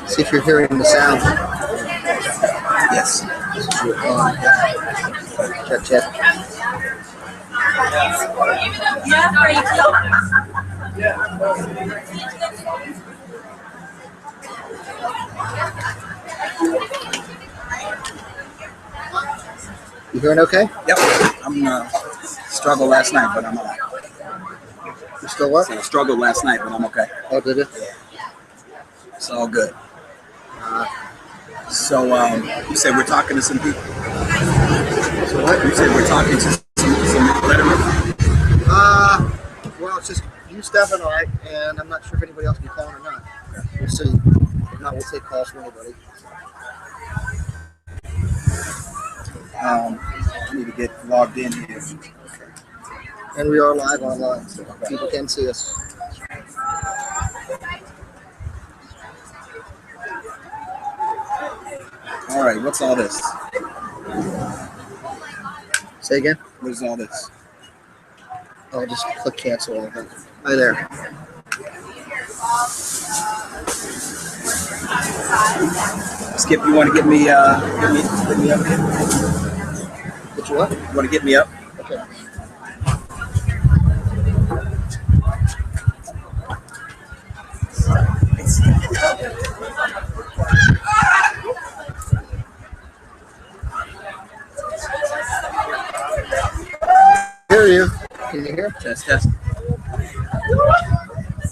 See if you're hearing the sound. Yes. Check, check. You hearing okay? Yep. I'm struggled last night, but I'm alright. You still what? I struggled last night, but I'm okay. Oh, did it? It's all good. So you said we're talking to some people. So what? You said we're talking to some lettermen. Well, it's just you, Steph, and I, and I'm not sure if anybody else can call or not. We'll see. If not, we'll take calls from anybody. I need to get logged in here. And we are live online, so people can see us. All right, what's all this? Say again? What is all this? Oh, just click cancel all of it. Hi there. Skip, you want to get me up here? Get you what? You want to get me up? Okay. Hear you. Can you hear? Test. 1,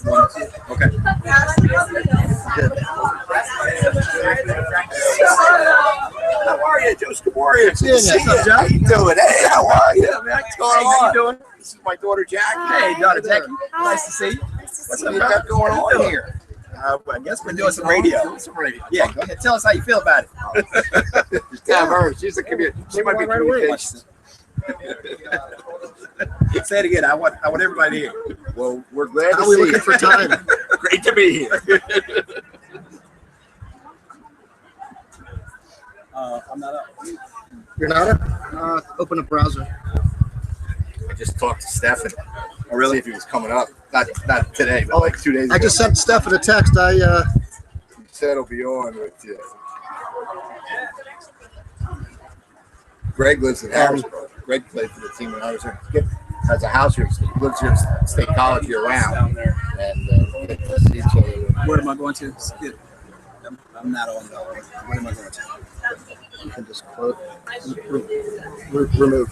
2. Okay. Good. How are you, Joe Scaborian? Good to see you. What's up, Joe? How you doing? Hey, how are you? Man, What's going on? How you doing? This is my daughter, Jackie. Hey, daughter Jackie. Hi. Nice to see you. What's up, you got going on here? I guess we're doing some radio. Yeah, go ahead. Tell us how you feel about it. Just have her. She's a community. She might be Right away. communications. Say it again. I want everybody to hear. Well, we're glad How to are we see looking you. for time? Great to be here. I'm not up. You're not up? Open a browser. I just talked to Stefan. Oh, really? See if he was coming up. Not today, but like 2 days ago. I just sent Steph a text. He said he'll be on with you. Greg lives in Harrisburg. Greg played for the team when I was here. Skip has a house here. Lives here at State College year round. Down there. And get to see each other. Where am I going to? Skip. I'm not on though. What am I going to? You can just close. Remove.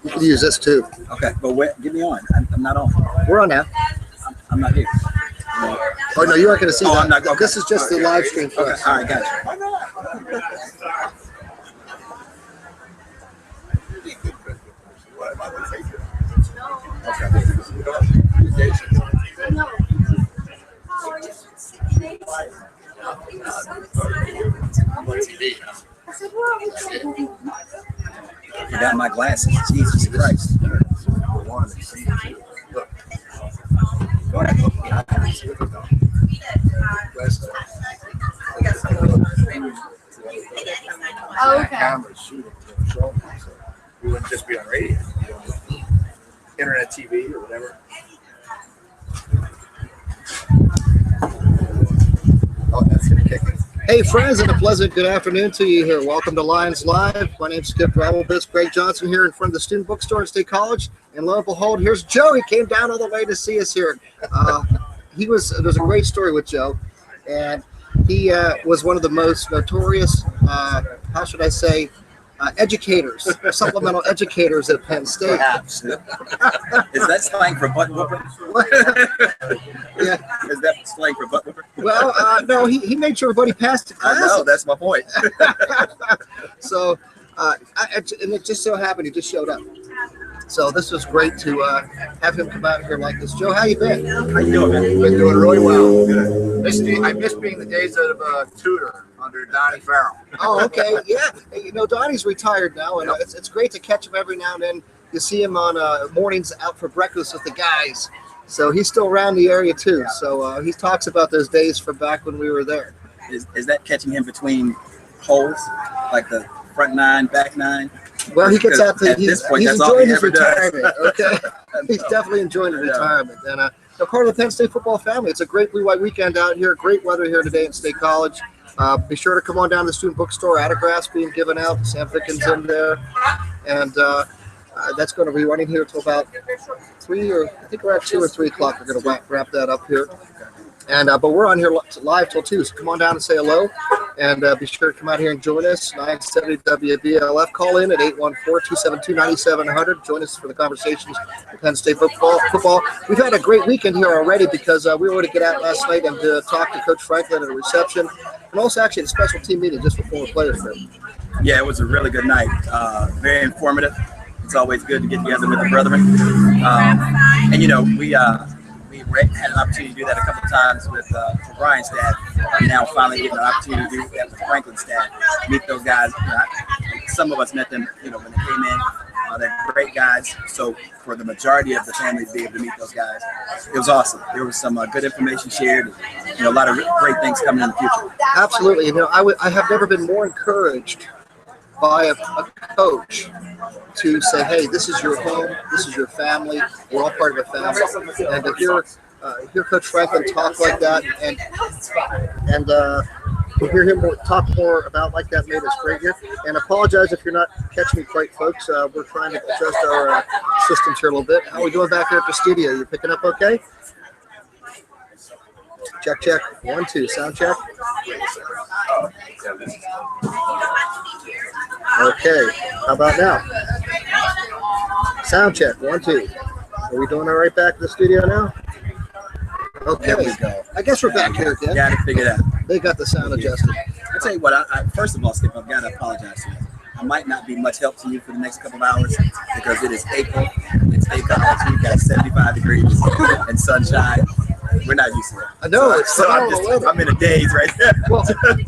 You can use this too. Okay, but get me on. I'm not on. We're on now. I'm not here. Oh no, you aren't going to see Oh, that. I'm not- okay. This is just the live stream for Okay, us. all right, gotcha. I got my glasses. Jesus Christ. Go ahead. Oh, okay. Cameras shooting to the show. So we wouldn't just be on radio. You know, internet TV or whatever. Oh, that's it. Kicking. Hey friends, and a pleasant good afternoon to you here. Welcome to Lions Live. My name's Skip Ravelbitz. Greg Johnson here in front of the Student Bookstore at State College. And lo and behold, here's Joe. He came down all the way to see us here. There's a great story with Joe. And he was one of the most notorious, how should I say, educators, supplemental educators at Penn State. Perhaps. Is that slang for butt whooper? Yeah. Is that slang for butt whooper? Well, no, he made sure everybody passed the class. I know, that's my point. So, and it just so happened he just showed up. So this was great to have him come out here like this. Joe, how you been? How you doing, man? Been doing really well. I miss being the days of tutor under Donnie Farrell. Oh, okay, yeah. Hey, you know, Donnie's retired now, and it's great to catch him every now and then. You see him on mornings out for breakfast with the guys. So he's still around the area too. So he talks about those days from back when we were there. Is that catching him between holes, like the front nine, back nine? Well, he gets out to At he's this point, he's that's all enjoying he his ever does. retirement. Okay, he's definitely enjoying his retirement, and they're part of the Penn State football family. It's a great blue-white weekend out here. Great weather here today at State College. Be sure to come on down to the student bookstore. Autographs being given out. Sam Fickens in there. And that's going to be running here until about 3 or I think we're at 2 or 3 o'clock. We're going to wrap that up here. And but we're on here live till 2, so come on down and say hello. And be sure to come out here and join us. 970 WBLF. Call in at 814-272-9700. Join us for the conversations with Penn State football. We've had a great weekend here already because we were able to get out last night and talk to Coach Franklin at a reception, and also actually a special team meeting just for former players. Yeah, it was a really good night. Very informative. It's always good to get together with the brethren. And you know, we had an opportunity to do that a couple of times with Brian's dad. Now finally getting an opportunity to do that with Franklin's dad. Meet those guys. Some of us met them, you know, when they came in. They're great guys. So for the majority of the family to be able to meet those guys, it was awesome. There was some good information shared. You know, a lot of great things coming in the future. Absolutely. You know, I have never been more encouraged by a coach to say, hey, this is your home, this is your family, we're all part of a family. And to hear Coach Franklin talk like that and to hear him talk more about like that made us great here. And apologize if you're not catching me quite, folks. We're trying to adjust our systems here a little bit. How are we doing back here at the studio? You picking up okay? Check, check. 1, 2. Sound check. Okay. How about now? Sound check. 1, 2. Are we doing all right back in the studio now? Okay. There we go. I guess we're back here again. Got it figured out. They got the sound adjusted. I'll tell you what, I first of all, Skip, I've got to apologize to you. I might not be much help to you for the next couple of hours because it is April. It's State College. We've got 75 degrees and sunshine. We're not used to it. I know. So I'm in a daze right there. Well,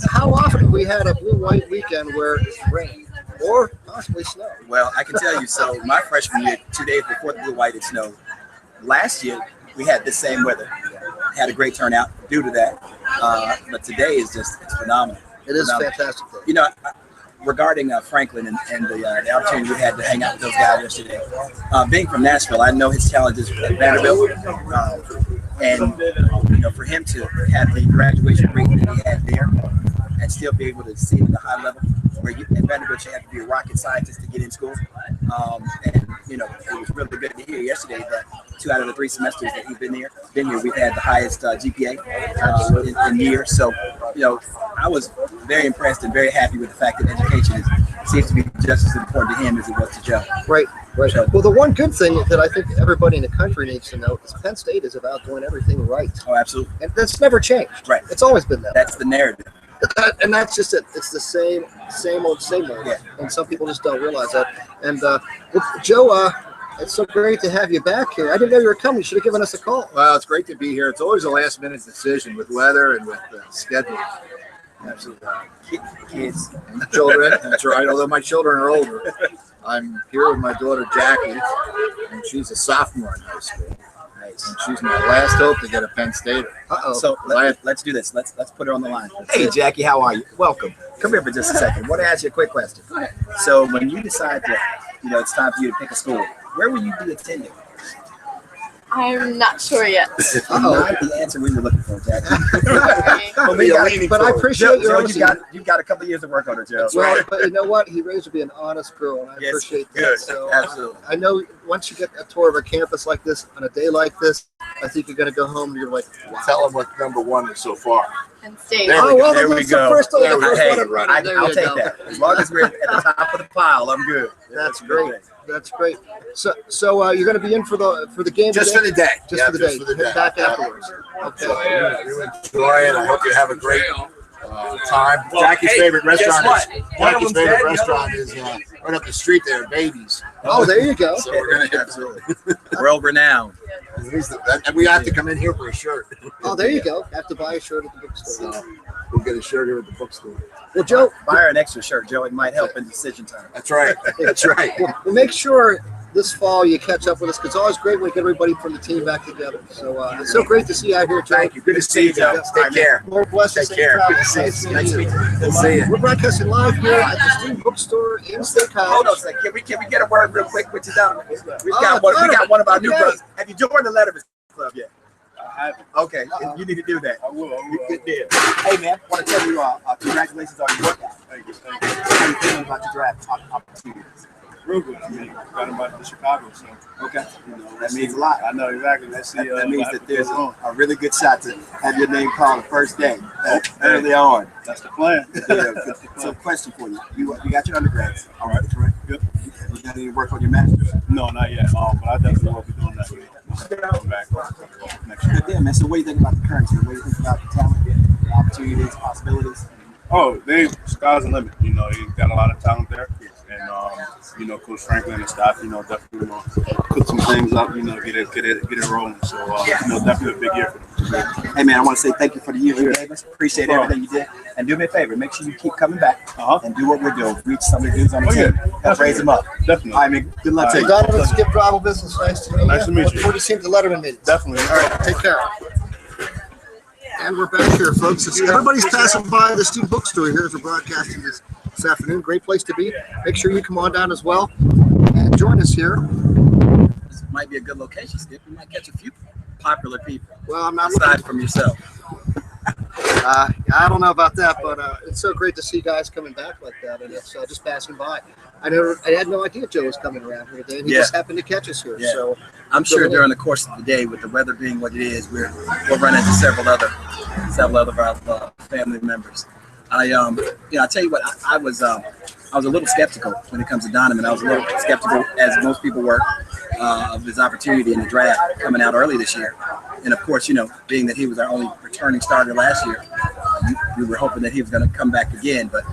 how often have we had a blue-white weekend where it's rain or possibly snow? Well, I can tell you, so my freshman year, 2 days before the blue-white, it snowed. Last year, we had the same weather. Had a great turnout due to that. But today is just it's phenomenal. It is phenomenal. fantastic. You know, regarding Franklin and the opportunity we had to hang out with those guys yesterday. Being from Nashville, I know his challenges at Vanderbilt. And, you know, for him to have the graduation rate that he had there and still be able to see at the high level where you at Vanderbilt you have to be a rocket scientist to get in school. And, you know, it was really good to hear yesterday that 2 out of the 3 semesters that he's been here, we've had the highest GPA in years. So, you know, I was very impressed and very happy with the fact that education seems to be just as important to him as it was to Joe. Right. Well, the one good thing that I think everybody in the country needs to know is Penn State is about doing everything right. Oh, absolutely. And that's never changed. Right. It's always been that. That's the narrative. And that's just it. It's the same old. Yeah. And some people just don't realize that. And Joe, it's so great to have you back here. I didn't know you were coming. You should have given us a call. Well, it's great to be here. It's always a last-minute decision with weather and with schedule. Absolutely. Kids. Children, that's right. Although my children are older, I'm here with my daughter Jackie, and she's a sophomore in high school. Nice. And she's my last hope to get a Penn State. So let's do this. Let's put her on the line. Hey, Jackie, how are you? Welcome. Come here for just a second. I want to ask you a quick question. Go ahead. So when you decide that, you know, it's time for you to pick a school, where will you be attending? I'm not sure yet. Not the answer we were looking for, Jackie. But I appreciate your honesty. You've got a couple of years of work on it, Joe. Well, but you know what? He raised to be an honest girl, and I Yes, appreciate that. good. So Absolutely. I know once you get a tour of a campus like this on a day like this, I think you're going to go home and you're like, wow. Tell them what number 1 is so far. Penn State. There we Oh, well, There we that's go. the first one. There The we first go. one and running. There I'll you take go. that. As long as we're at the top of the pile, I'm good. That's great. That's great. So you're going to be in for the game Just today? for the day. Just for the day. Hit back afterwards. Okay. So, you enjoy it. I hope you have a great time. Jackie's favorite restaurant is right up the street there, Babies. Oh, there you go. So we're gonna absolutely. World renowned. And we have to come in here for a shirt. Oh, there you go. Have to buy a shirt at the bookstore. So we'll get a shirt here at the bookstore. Well, Joe, Buy her an extra shirt, Joe. It might help in decision time. That's right. That's right. we'll make sure this fall you catch up with us because it's always great when we get everybody from the team back together. So it's so great to see you out here, Joe. Thank you. Good to see you, Joe. Take care. More blessings. Take care. Good to see you. Nice to Nice meet you. Good to see you. We're broadcasting live here at the student bookstore in State Hold on a College. second. Can we get a word real quick with you down? We've Oh, got one of our new okay. brothers. Have you joined the Letterman Club yet? haven't. Okay, you need to do that. I will. Good deal. Hey man, want to tell you congratulations on your workout. Thank you. How you feeling about your draft opportunities? Real good. I mean, got about to Chicago, so Okay, you know that means a lot. I know exactly. Let's see. That means that there's on. a really good shot to have your name called the first day, early on. That's the plan. Yeah, so, question for you: you got your undergrads, all right? Correct. Good. You got any work on your master's? No, not yet. But I definitely will be doing that. Come back next year. Good deal, man. So, what do you think about the currency? What do you think about the talent, the opportunities, possibilities? Oh, sky's the limit. You know, he's got a lot of talent there, and you know, Coach Franklin and staff, you know, definitely cook some things up. You know, get it rolling. So, you know, definitely a big year for them. Hey, man, I want to say thank you for the year you gave us. Appreciate everything you did, and do me a favor, make sure you keep coming back and do what we're doing. Reach some of the dudes on the team, help raise them up. Definitely. All right, man. Good luck to you. Donovan, Skip Travel Business. Nice to meet you. Nice to meet you. Look forward to seeing the Letterman meetings. Definitely. All right, take care. And we're back here, folks. Everybody's passing by the student bookstore here as we're broadcasting this afternoon. Great place to be. Make sure you come on down as well and join us here. This might be a good location, Skip. You might catch a few popular people. Well, I'm not aside from yourself. I don't know about that, but it's so great to see guys coming back like that. And it's just passing by. I had no idea Joe was coming around here today, and he just happened to catch us here. Yeah. So I'm sure during the course of the day, with the weather being what it is, we'll run into several other of our family members. I tell you what, I was a little skeptical when it comes to Donovan. I was a little skeptical, as most people were, of his opportunity in the draft coming out early this year. And of course, you know, being that he was our only returning starter last year, we were hoping that he was going to come back again. But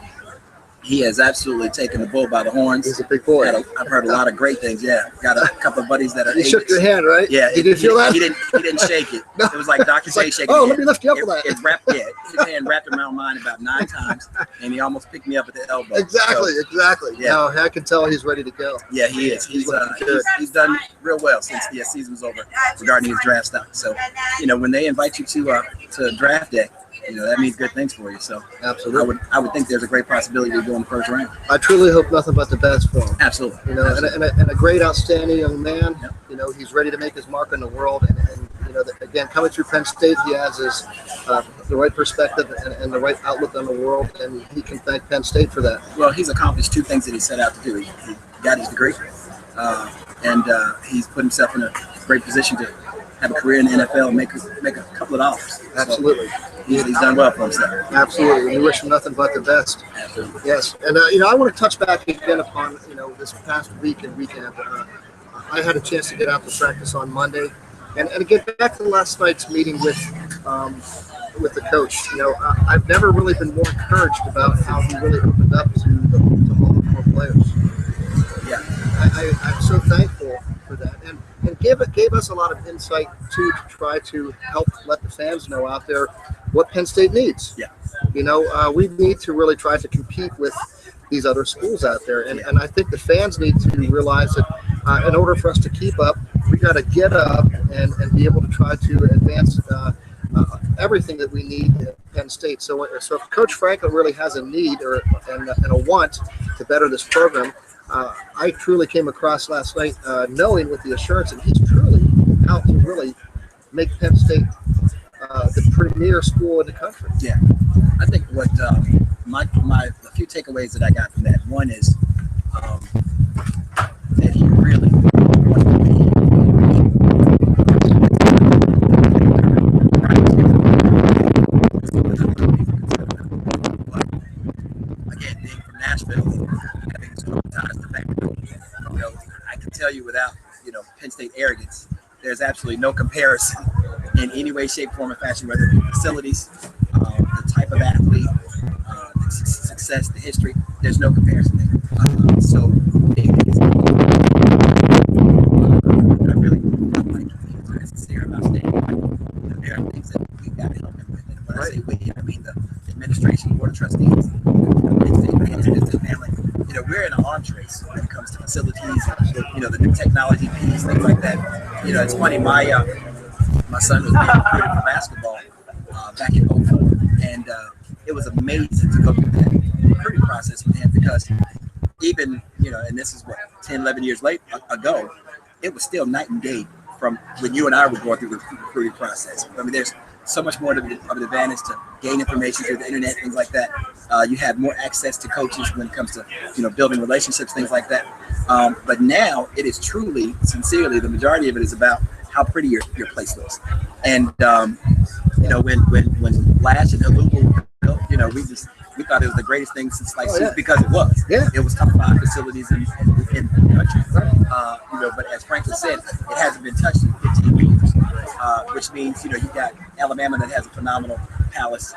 he has absolutely taken the bull by the horns. he's a big boy. I've heard a lot of great things. Yeah, got a couple of buddies that are. He shook your hand, right? Yeah, Did you feel that? He didn't shake it. No. It was like Dr. J shaking. Oh, his let me hand. lift you up for that. His hand wrapped around mine about 9 times, and he almost picked me up at the elbow. Exactly. Yeah. No, I can tell he's ready to go. Yeah, he is. He's done real well since the season was over regarding his draft stock. So, you know, when they invite you to draft day, you know, that means good things for you. So Absolutely. I would think there's a great possibility to go in the first round. I truly hope nothing but the best for him. Absolutely. You know, and a great, outstanding young man. Yep. You know, he's ready to make his mark in the world. And you know, again, coming through Penn State, he has the right perspective and the right outlook on the world, and he can thank Penn State for that. Well, he's accomplished 2 things that he set out to do. He got his degree, and he's put himself in a great position to have a career in the NFL and make a couple of dollars. Absolutely. So he's done well for himself. Absolutely. We wish him nothing but the best. Absolutely. Yes. And, you know, I want to touch back again upon, you know, this past week and weekend. I had a chance to get out to practice on Monday and get back to last night's meeting with the coach. You know, I've never really been more encouraged about how he really opened up to all the 4 players. Yeah. I'm so thankful for that. And gave us a lot of insight, too, to try to help let the fans know out there what Penn State needs. Yeah. You know, we need to really try to compete with these other schools out there. And I think the fans need to realize that in order for us to keep up, we got to get up and be able to try to advance everything that we need at Penn State. So if Coach Franklin really has a need and a want to better this program, I truly came across last night knowing with the assurance that he's truly out to really make Penn State the premier school in the country. Yeah. I think what a few takeaways that I got from that. One is that he really wanted to be again, being from Nashville, having strong ties to Vanderbilt, you know, I can tell you without, you know, Penn State arrogance, there's absolutely no comparison in any way, shape, form, or fashion, whether it be facilities, the type of athlete, the success, the history. There's no comparison there. So I really felt like he was very sincere about saying there are things that we've got to help him with. And when I say we, I mean the administration, board of trustees, the family. You know, we're in an arms race when it comes to facilities, you know, the new technology piece, things like that. You know, it's funny, my son was being recruited for basketball back in 2004, and it was amazing to go through that recruiting process with him because even, you know, and this is what, 10, 11 years ago, it was still night and day from when you and I were going through the recruiting process. I mean, there's so much more of an advantage to gain information through the internet, things like that. You have more access to coaches when it comes to, building relationships, things like that. But now it is truly, sincerely, the majority of it is about how pretty your place looks. And, when Lash and Haluba were built, we thought it was the greatest thing since sliced cheese because it was. Yeah. It was top 5 facilities in the country. But as Franklin said, it hasn't been touched in 15 years, which means, you got Alabama that has a phenomenal palace.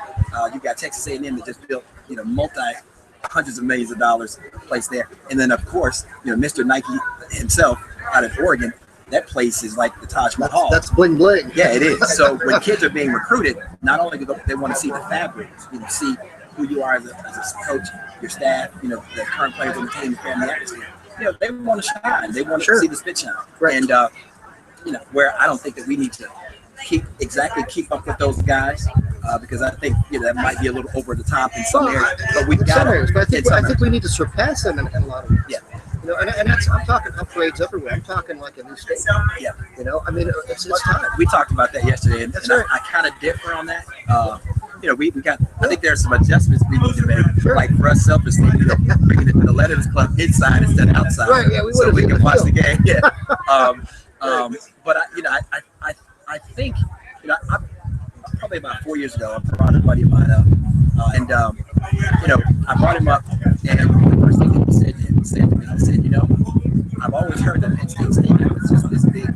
You got Texas A&M that just built, hundreds of millions of dollars placed there. And then, of course, Mr. Nike himself out of Oregon, that place is like the Taj Mahal. That's bling bling. Yeah, it is. So when kids are being recruited, not only do they want to see the fabric, see who you are as a coach, your staff, the current players on the team, the family atmosphere. They want to shine. They want to see the spit shine. Right. And where I don't think that we need to keep up with those guys because I think that might be a little over the top in some areas. But we've got to. But I think we need to surpass them in a lot of ways. Yeah. And that's, I'm talking upgrades everywhere. I'm talking like a new stadium. Yeah. I mean, it's time. We talked about that yesterday, and That's right. I kind of differ on that. We got. I think there's some adjustments we need to make. Sure. Like for us, selfishly, bringing it to the Letters Club inside instead of outside, Right, yeah, we so wanna we be in can the watch the field. game. Yeah. But I think I probably about 4 years ago, I brought a buddy of mine up, and I brought him up, and the first thing he said to me, he said, I've always heard that Penn State Stadium is just this big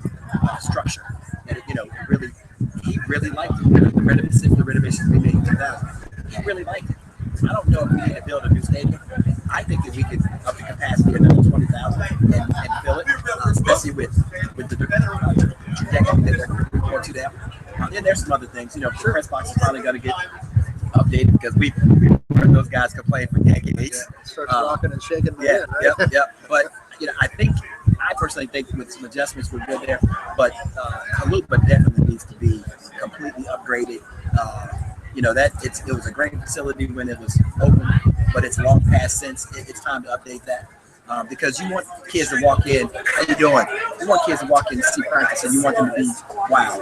structure, and he really liked it. The renovations we made in 2000, he really liked it. I don't know if we need to build a new stadium. I think that we could up the capacity another 20,000 and fill it, especially with the trajectory that they're going to now. And there's some other things. The press box is probably going to get updated because we heard those guys complain for decades. Starts rocking and shaking. Yeah, right? yeah. But I personally think with some adjustments we're good there. But Haluba definitely needs to be completely upgraded. It was a great facility when it was open, but it's long past since. It's time to update that. Because you want kids to walk in, how you doing? You want kids to walk in and see practice, and you want them to be wow.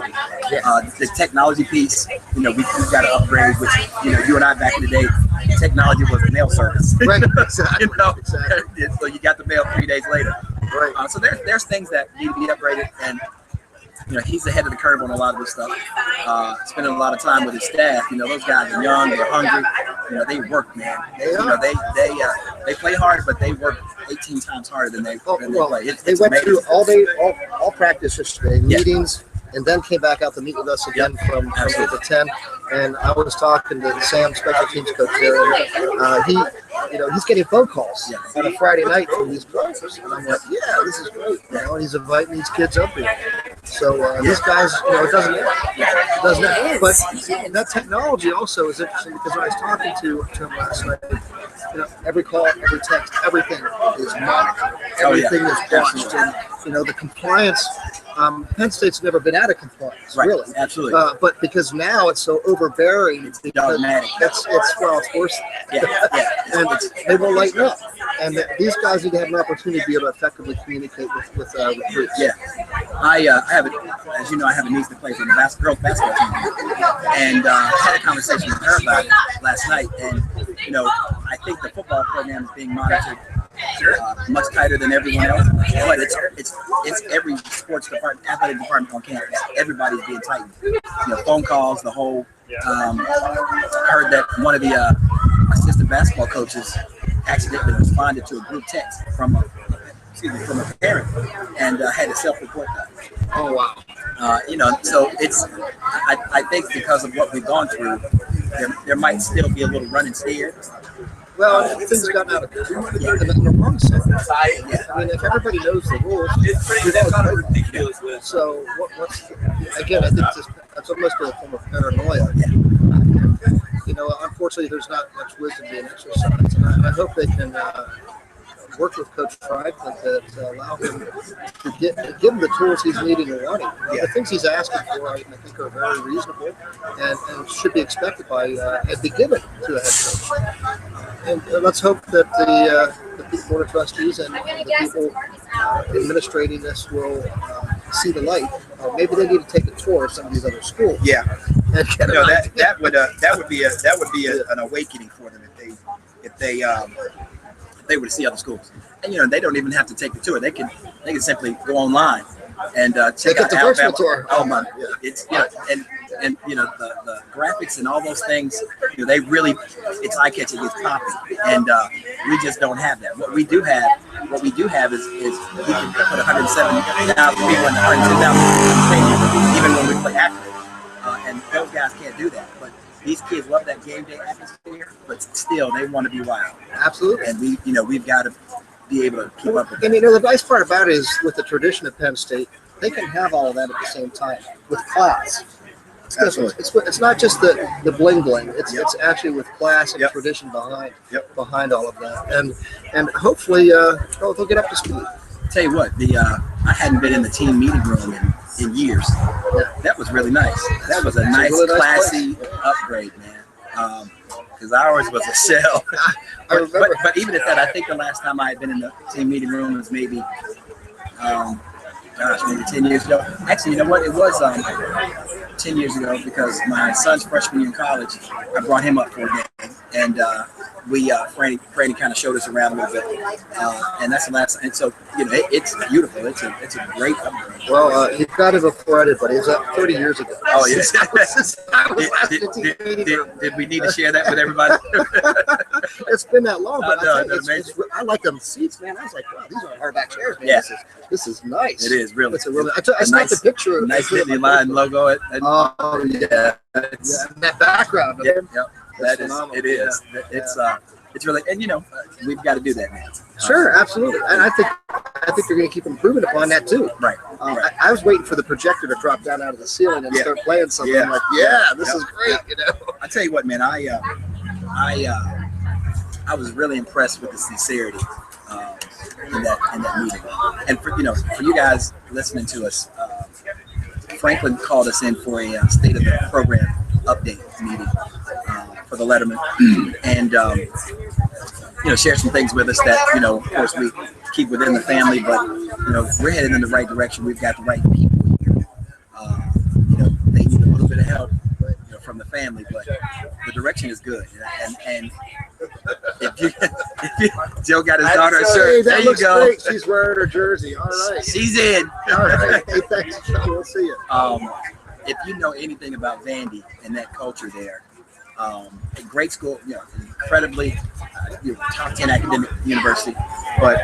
The technology piece, we've got to upgrade. Which you and I back in the day, technology was the mail service. Right. Exactly. Exactly. So you got the mail 3 days later. Right. So there's things that need to be upgraded, and he's ahead of the curve on a lot of this stuff. Spending a lot of time with his staff. Those guys are young, they're hungry. They work, man. They play hard, but they work 18 times harder than they play. They went through all practice yesterday, meetings, and then came back out to meet with us again from the 10. And I was talking to Sam, special teams coach there, and he's getting phone calls on a Friday night from these players. And I'm like, yeah, this is great. And he's inviting these kids up here. So these guys, it doesn't end. But that technology also is interesting because when I was talking to him last night, every call, every text, everything is monitored. Everything is watched. And, the compliance, Penn State's never been out of compliance, really. Absolutely. But because now it's so overbearing, it's dogmatic. It's worse. And they will lighten up. And these guys need to have an opportunity to be able to effectively communicate with recruits. Yeah. I have as you know, I have a niece that plays on the girls basketball team, and I had a conversation with her about it last night. And I think the football program is being monitored much tighter than everyone else, but it's every sports department, athletic department on campus. Everybody's being tightened. Phone calls, the whole. Heard that one of the assistant basketball coaches accidentally responded to a group text from a parent and had to self-report that. Oh wow! So it's. I think because of what we've gone through, there might still be a little run and steer. Well, things have gotten out of control. In the wrong sense. I mean, if everybody knows the rules, it's kind of ridiculous. So, what's again? I think that's almost a form of paranoia. Unfortunately, there's not much wisdom being exercised, and I hope they can work with Coach Franklin to allow him to give him the tools he's needing and wanting. The things he's asking for, I think, are very reasonable and should be expected by and be given to a head coach. And let's hope that the board of trustees and the people administrating this will see the light oh, maybe they need to take a tour of some of these other schools. Yeah, And get you know, an that idea. that would be an awakening for them if they were to see other schools. And you know, they don't even have to take the tour. They can simply go online and check Take a out virtual Alabama. tour. Alabama. Yeah. It's and you know the graphics and all those things. You know, they really it's eye catching. It's popping, and we just don't have that. What we do have is we can put 107,000 people in 110,000 stadium, even when we play active. And those guys can't do that. But these kids love that game day atmosphere, but still they want to be wild. Absolutely. And we've got to be able to keep up with that. And you know, the nice part about it is with the tradition of Penn State, they can have all of that at the same time with class. Absolutely. It's not just the bling bling. It's actually with class and Yep. tradition behind Yep. behind all of that. And hopefully they'll get up to speed. Tell you what, I hadn't been in the team meeting room in years. That was really nice. That was a nice, really nice classy upgrade, man. Because ours was a shell. I remember. But even at that, I think the last time I had been in the team meeting room was maybe, maybe 10 years ago. Actually, you know what? It was 10 years ago because my son's freshman year in college, I brought him up for a game, and Franny kind of showed us around a little bit, and that's the last. And so it's beautiful. It's a great upgrade. Well, he got it before I did, but it was 30 years ago. Oh yes. I was last in the team meeting room. Did we need to share that with everybody? It's been that long, but I know, I, tell you, isn't it amazing? I like them seats, man. I was like, wow, these are hardback chairs, man. Yeah. This is nice. It is really. It's a really. I snapped a picture. Nice Disney line logo. Oh yeah, Yeah, and that background. Yep. That is. phenomenal. It is. It's really, and we've got to do that now. Sure, absolutely, and I think they're going to keep improving upon that too. Right. I was waiting for the projector to drop down out of the ceiling and Yeah. start playing something. Yeah. I'm like, this Yeah. is great, I tell you what, man. I was really impressed with the sincerity in that meeting, and for you guys listening to us, Franklin called us in for a state of the program update meeting for the Letterman, and share some things with us that of course we keep within the family, but we're heading in the right direction. We've got the right people here. They need a little bit of help from the family, but the direction is good. And if Joe got his daughter a shirt, there you go. Great. She's wearing her jersey. All right. She's in. All right. Hey, thanks, Joe. We'll see you. If you know anything about Vandy and that culture there, a great school, incredibly top 10 academic university, but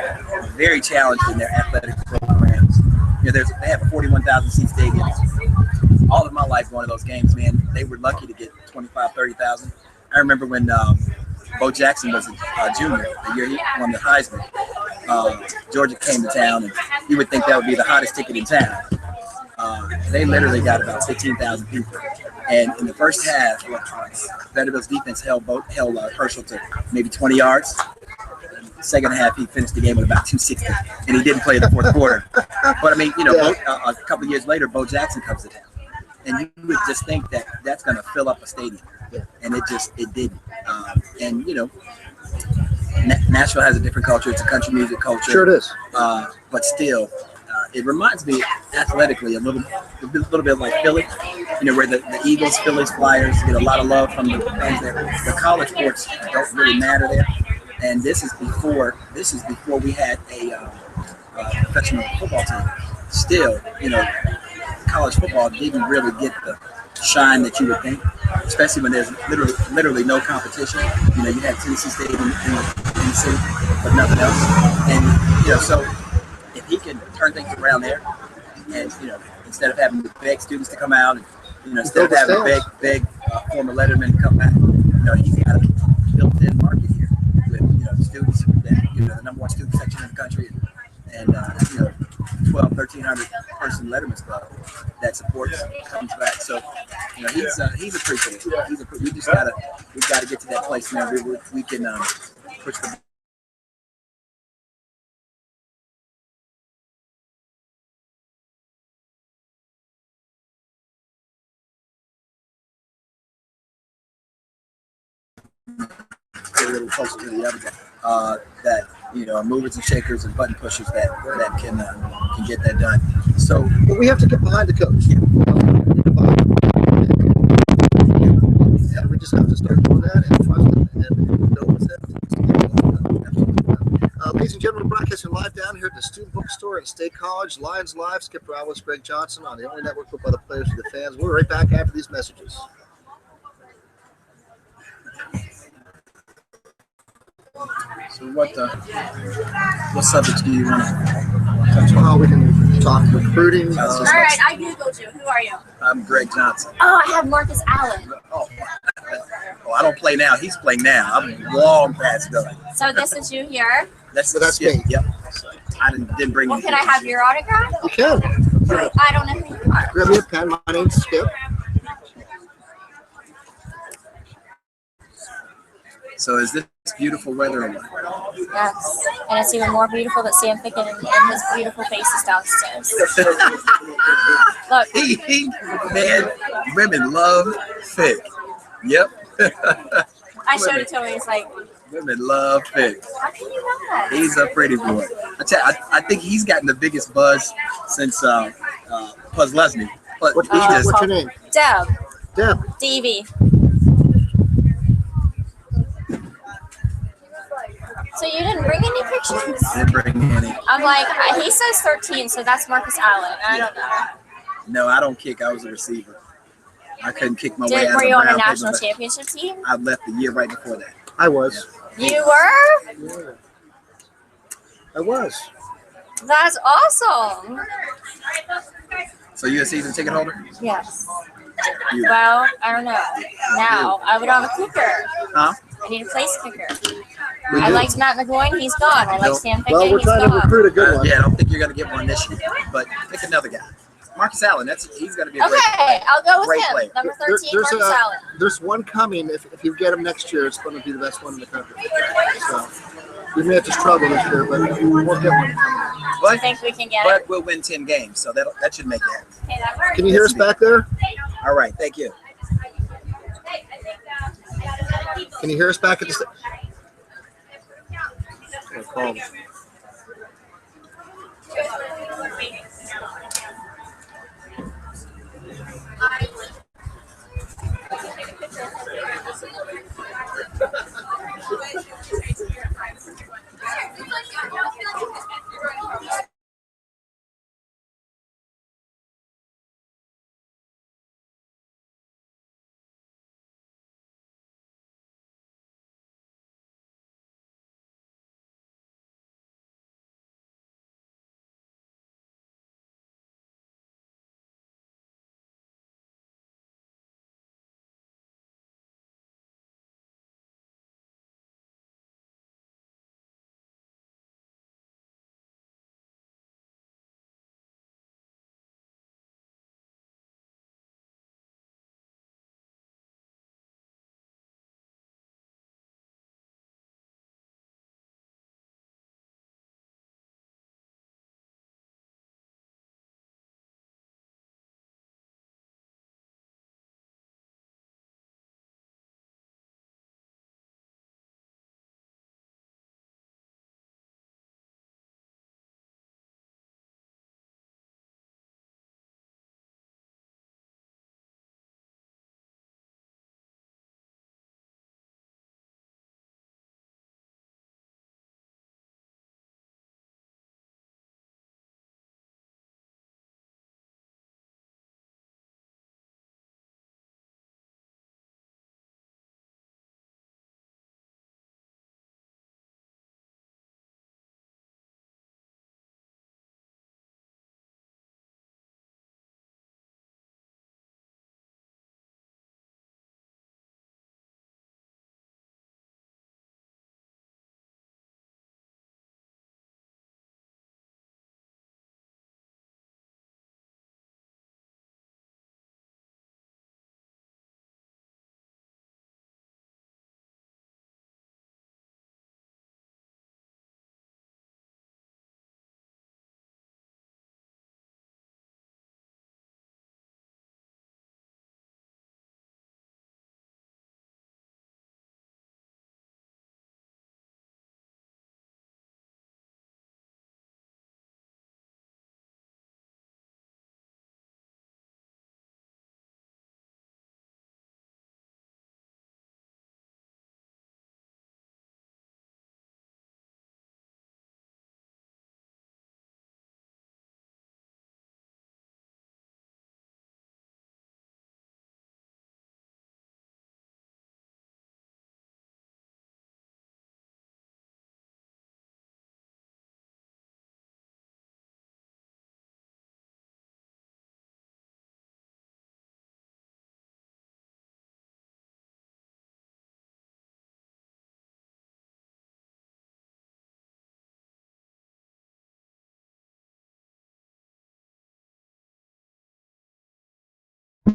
very challenged in their athletic programs. They have a 41,000 seat stadium. All of my life going to those games, man, they were lucky to get 25, 30,000. I remember when Bo Jackson was a junior, the year he won the Heisman. Georgia came to town, and you would think that would be the hottest ticket in town. They literally got about 15,000 people. And in the first half, Vanderbilt's defense held Herschel to maybe 20 yards. Second half, he finished the game with about 260, and he didn't play in the fourth quarter. But I mean, a couple of years later, Bo Jackson comes to town, and you would just think that that's going to fill up a stadium, and it didn't. And Nashville has a different culture; it's a country music culture. Sure, it is. But still, it reminds me athletically a little bit like Philly, where the Eagles, Phillies, Flyers get a lot of love from the fans there. The college sports don't really matter there. And this is before we had a professional football team. Still, college football didn't really get the shine that you would think, especially when there's literally no competition. You had Tennessee State in the city, but nothing else. And so if he can turn things around there, and instead of having to beg students to come out, and instead of having to beg former Letterman come back, he's got a built-in market here. Students that the number one student section in the country, and 1,300 person Letterman's club that supports comes back. So he's appreciated. We've got to get to that place now where we can push the a little closer to the other guy. That movers and shakers and button pushers that can get that done. So But we have to get behind the coach. And we just have to start doing that and trust him and go with it. Ladies and gentlemen, broadcasting live down here at the Student Bookstore at State College. Lions Live, Skip Rowles, Greg Johnson on the only network put by the players and the fans. We're right back after these messages. So what subjects do you want to touch on? Well, we can talk recruiting. All right, I googled you. Who are you? I'm Greg Johnson. Oh, I have Marcus Allen. Oh, I don't play now. He's playing now. I'm long past done. So this is you here. That's me. Yep. I didn't bring. Well, can I have your autograph? You can. I don't know who you are. Grab me a pen. My name's Skip. So is this beautiful weather or what? Yes, and it's even more beautiful that Sam Ficken and his beautiful face is downstairs. Look, Man, women love Fick. Yep. I showed it to him. He's like, Women love Fick. how can you not? He's a pretty boy. I think he's gotten the biggest buzz since Puz Lesney. But What's he your name? Deb. Deb. Davey. So you didn't bring any pictures? didn't bring any. I'm like, he says 13, so that's Marcus Allen. I don't know. No, I don't kick. I was a receiver. I couldn't kick my way out Were of you on a brown national paper, championship team? but I left the year right before that. I was. You were? Yeah. I was. That's awesome. So you a season ticket holder? Yes. You. Well, I don't know. Now, I would have a kicker. Huh? I need a place kicker. We I do. liked Matt McGloin. He's gone. I like Sam Ficken. Well, we're He's trying to gone. recruit a good one. Yeah, I don't think you're going to get one this year, but pick another guy. Marcus Allen. He's going to be a great Okay, I'll go with Great him. player. Number There- 13, there's Marcus Allen. There's one coming. If you get him next year, it's going to be the best one in the country. So we may have to struggle this year, but we'll get one coming. Do you think we can get it? But we'll win 10 games, so that should make it happen. Okay, that works. Can you hear us back there? All right, thank you. Can you hear us back at the? Call him.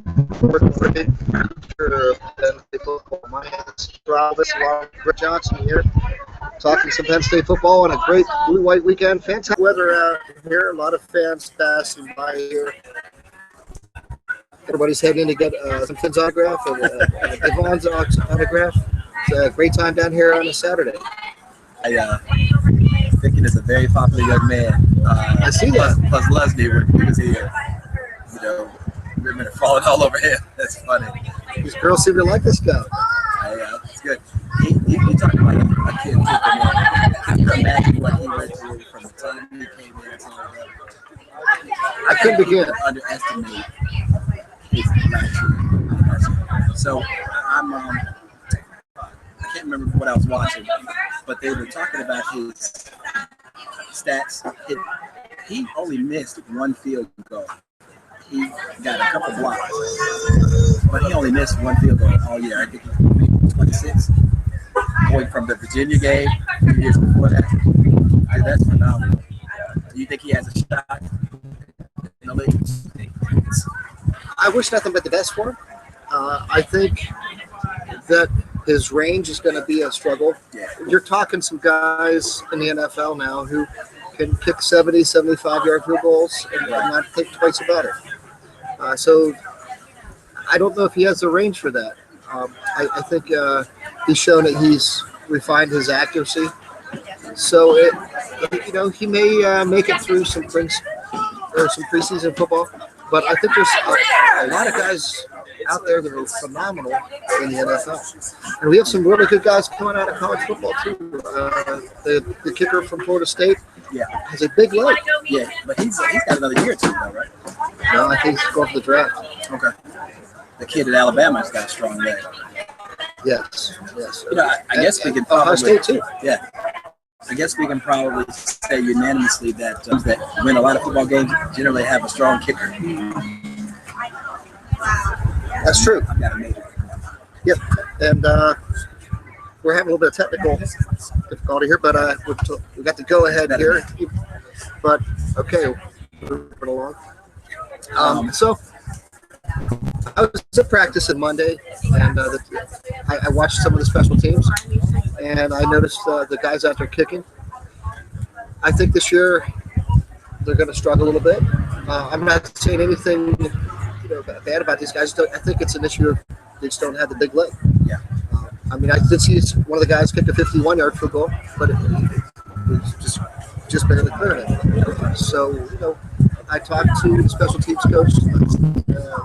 My name is Travis, along with Rick Johnson here, talking some Penn State football and a great blue-white weekend. Fantastic weather out here. A lot of fans passing by here. Everybody's heading in to get some Finn's autograph and Devon's autograph. It's a great time down here on a Saturday. Ficken is a very popular young man. I see that. Plus Leslie, when he was here, women are falling all over him. That's funny. These girls seem to like this guy. It's good. He talked about a kid. Can you imagine what he went through from the time he came in until I couldn't begin. Underestimate his latitude. So I can't remember what I was watching, but they were talking about his stats. He only missed one field goal. He got a couple blocks, but he only missed one field goal all year. I think he made 26. Going from the Virginia game 2 years before that. Dude, that's phenomenal. Do you think he has a shot in the league? I wish nothing but the best for him. I think that his range is going to be a struggle. Yeah. You're talking some guys in the NFL now who can kick 70, 75-yard field goals and not think twice about it. So I don't know if he has the range for that. I think he's shown that he's refined his accuracy. So he may make it through some preseason football. But I think there's a lot of guys out there that are phenomenal in the NFL. And we have some really good guys coming out of college football, too. The kicker from Florida State has a big leg. Yeah, but he's got another year or two, though, right? No, I think he's going for the draft. Okay. The kid at Alabama's got a strong leg. Yes. I guess we can Ohio probably State, too. Yeah. I guess we can probably say unanimously that teams that win a lot of football games generally have a strong kicker. That's true. I've got a major. Yep. And we're having a little bit of technical difficulty here, but we got the go-ahead here. But, okay, moving along. So I was at practice on Monday, and I watched some of the special teams, and I noticed the guys out there kicking. I think this year they're going to struggle a little bit. I'm not saying anything bad about these guys. I think it's an issue of they just don't have the big leg. Yeah. I mean, I did see one of the guys kick a 51-yard field goal, but it was just barely clearing it. So, I talked to the special teams coach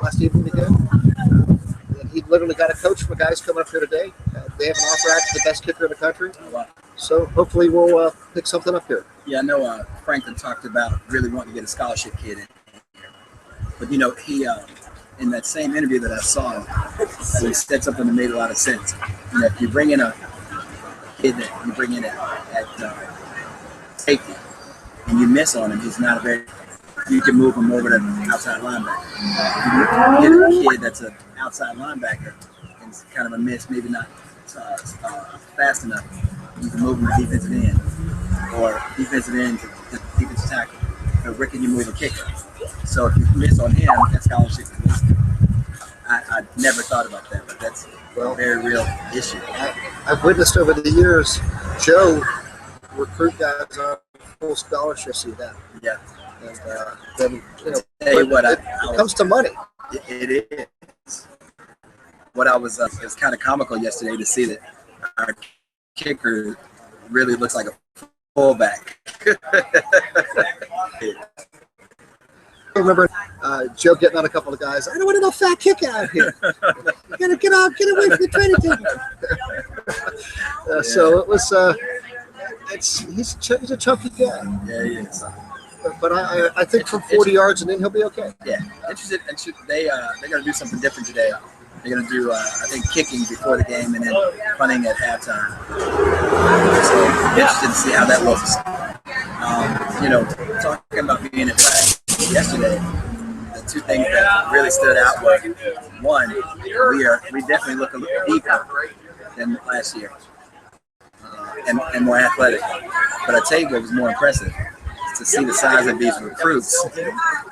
last evening again. And he literally got a coach from the guys coming up here today. They have an offer out to the best kicker in the country. So hopefully we'll pick something up here. Yeah, I know Franklin talked about really wanting to get a scholarship kid in. But, he in that same interview that I saw, he said something that made a lot of sense. If you bring in a kid that you bring in at safety and you miss on him, he's not you can move him over to outside linebacker. If you get a kid that's an outside linebacker and it's kind of a miss, maybe not fast enough, you can move him to defensive end or defensive end to defensive tackle. Or where can you move a kicker? So if you miss on him, that scholarship is listed. I never thought about that, but that's a very real issue. I've witnessed over the years Joe recruit guys on full scholarship. See that? Yeah. And then tell you what, it comes to money. It is. What I was it was kind of comical yesterday to see that our kicker really looks like a fullback. I remember Joe getting on a couple of guys. I don't want no fat kick out here. You gotta get away from the training table. So it was. He's a chunky guy. Yeah, he is. But I think from 40 yards and then he'll be okay. Yeah, interested. They're gonna do something different today. They're gonna do I think kicking before the game and then punting at halftime. So interested to see how that looks. Talking about being at practice yesterday, the two things that really stood out were one, we definitely look a little deeper than last year and more athletic. But I tell you what was more impressive is to see the size of these recruits.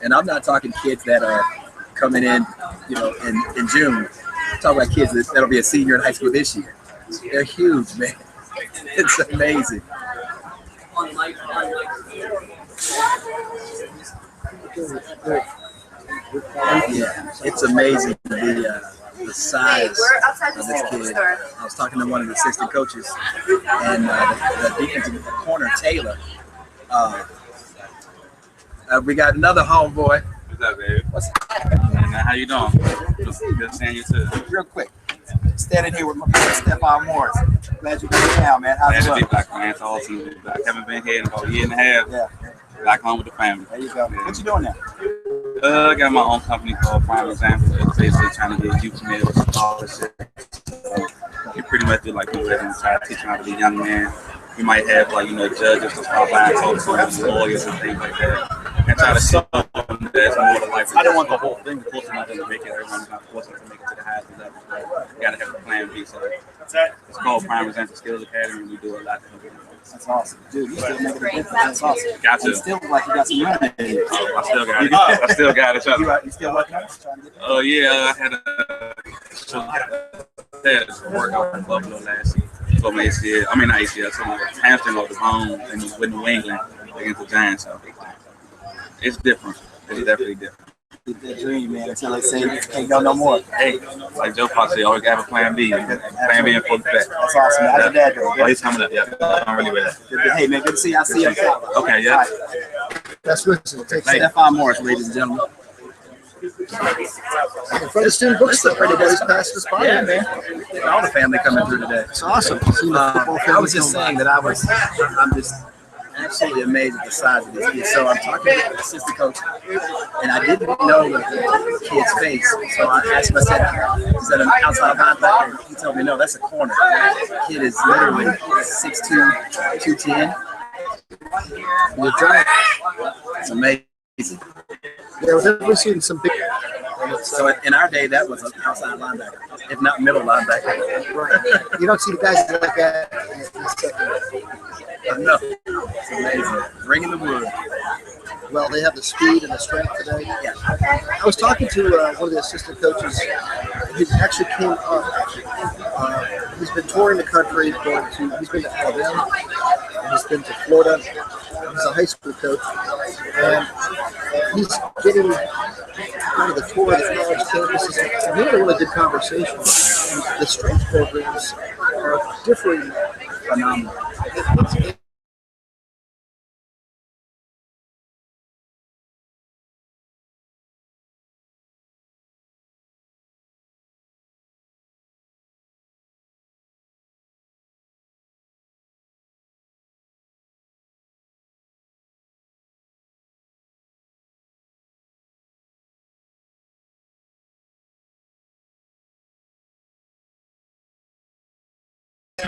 And I'm not talking kids that are coming in, in June. Talk about kids that'll be a senior in high school this year. They're huge, man. It's amazing. Yeah, it's amazing the size of this kid. I was talking to one of the assistant coaches, and the defensive corner, Taylor. We got another homeboy. What's up, baby? What's How you doing? Good seeing you too. real quick? Standing here with my friend Stephon Morris. Glad you're here now, man. How's Glad it to be going? back, man. It's awesome to be back. Haven't been here in about a year and a half. Yeah, Back home with the family. there you go. What you doing now? I got my own company called Prime Example. It's basically trying to get youth males scholarships. You pretty much do like people that try to teach them how to be young men. We might have judges to stop by and talk to them, lawyers and things like that, and try to show them that it's more to life. I don't want the whole thing to force them to make it. Everyone's not forcing them to make it to the highest level. You got to have a plan B. So it's called Prime Example Skills Academy, and we do a lot to help them. That's awesome, dude. You still making a difference. That's awesome. Got to. You still look like you got some money in you. I still got it. I still got it. You still working on it? Trying to get Yeah, I had a workout in Buffalo last year. So my ACL, I mean not ACL, so my hamstring off the bone and with New England against the Giants. So it's different. It's definitely different. Keep that dream, man, until they say you can't go no more. Hey, like Joe Fox said, always have a plan B. Plan B and full back. That's awesome. How's your dad doing? Oh, he's coming up. Yeah, I'm really with it. Hey, man, good to see you. I'll see you. Okay, yeah. That's wisdom. Take care. Stephon Morris, ladies and gentlemen. In front of the student bookstore. Everybody's passed us by. Yeah, man. All the family coming through today. It's awesome. Seeing the football I family was just come by. saying that I'm just absolutely amazed at the size of this kid. So I'm talking to the assistant coach, and I didn't know the kid's face. So I asked him, I said, is that an outside linebacker? He told me, no, that's a corner. The kid is literally 6'2", 210. You're giant. It's amazing. Yeah, we've definitely seen some big. So in our day, that was an outside linebacker, if not middle linebacker. Right. You don't see the guys like that in the second. I know. It's amazing. Bringing the wood. Well, they have the speed and the strength today. Yeah. I was talking to one of the assistant coaches. He actually came up. He's been touring the country. He's been to Alabama. He's been to Florida. He's a high school coach, and he's getting kind of the tour of the college campuses. And we had a really good conversation. And the strength programs are differing phenomenal.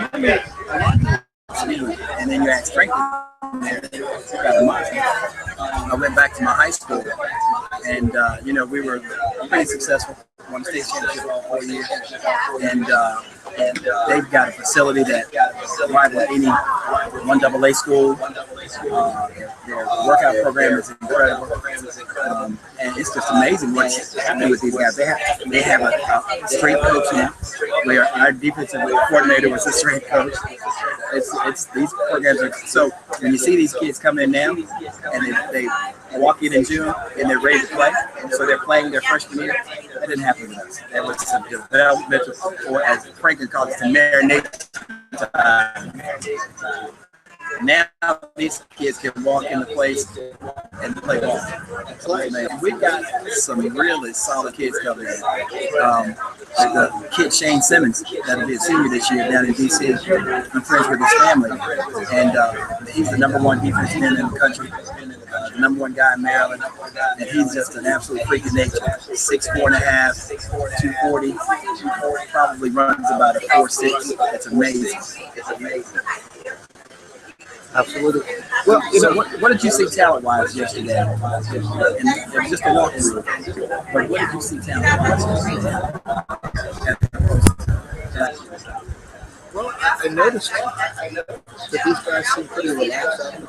And then you add strength in there. I went back to my high school, and we were pretty successful. Won the state championship all 4 years, and they've got a facility that rivals any 1AA school. Their workout program is incredible, and it's just amazing what's happening with these guys. They have a strength coach now, where our defensive coordinator was a strength coach. It's these programs are so. When you see these kids coming in now, and they walk in June and they're ready to play, so they're playing their freshman year. That didn't happen with us. That was some developmental, or as Franklin calls it, the marination. Now these kids can walk in the place and play ball. We've got some really solid kids coming in. The kid Shane Simmons, that'll be a senior this year down in D.C. I'm friends with his family, and he's the #1 defensive end in the country, the #1 guy in Maryland, and he's just an absolute freak of nature. 6'4.5", 240, probably runs about a 4.6. It's amazing. It's amazing. Absolutely. Well, so what did you see talent-wise yesterday? And it was just a walkthrough. But what did you see talent-wise yesterday? Well, I noticed that these guys seem pretty relaxed out in the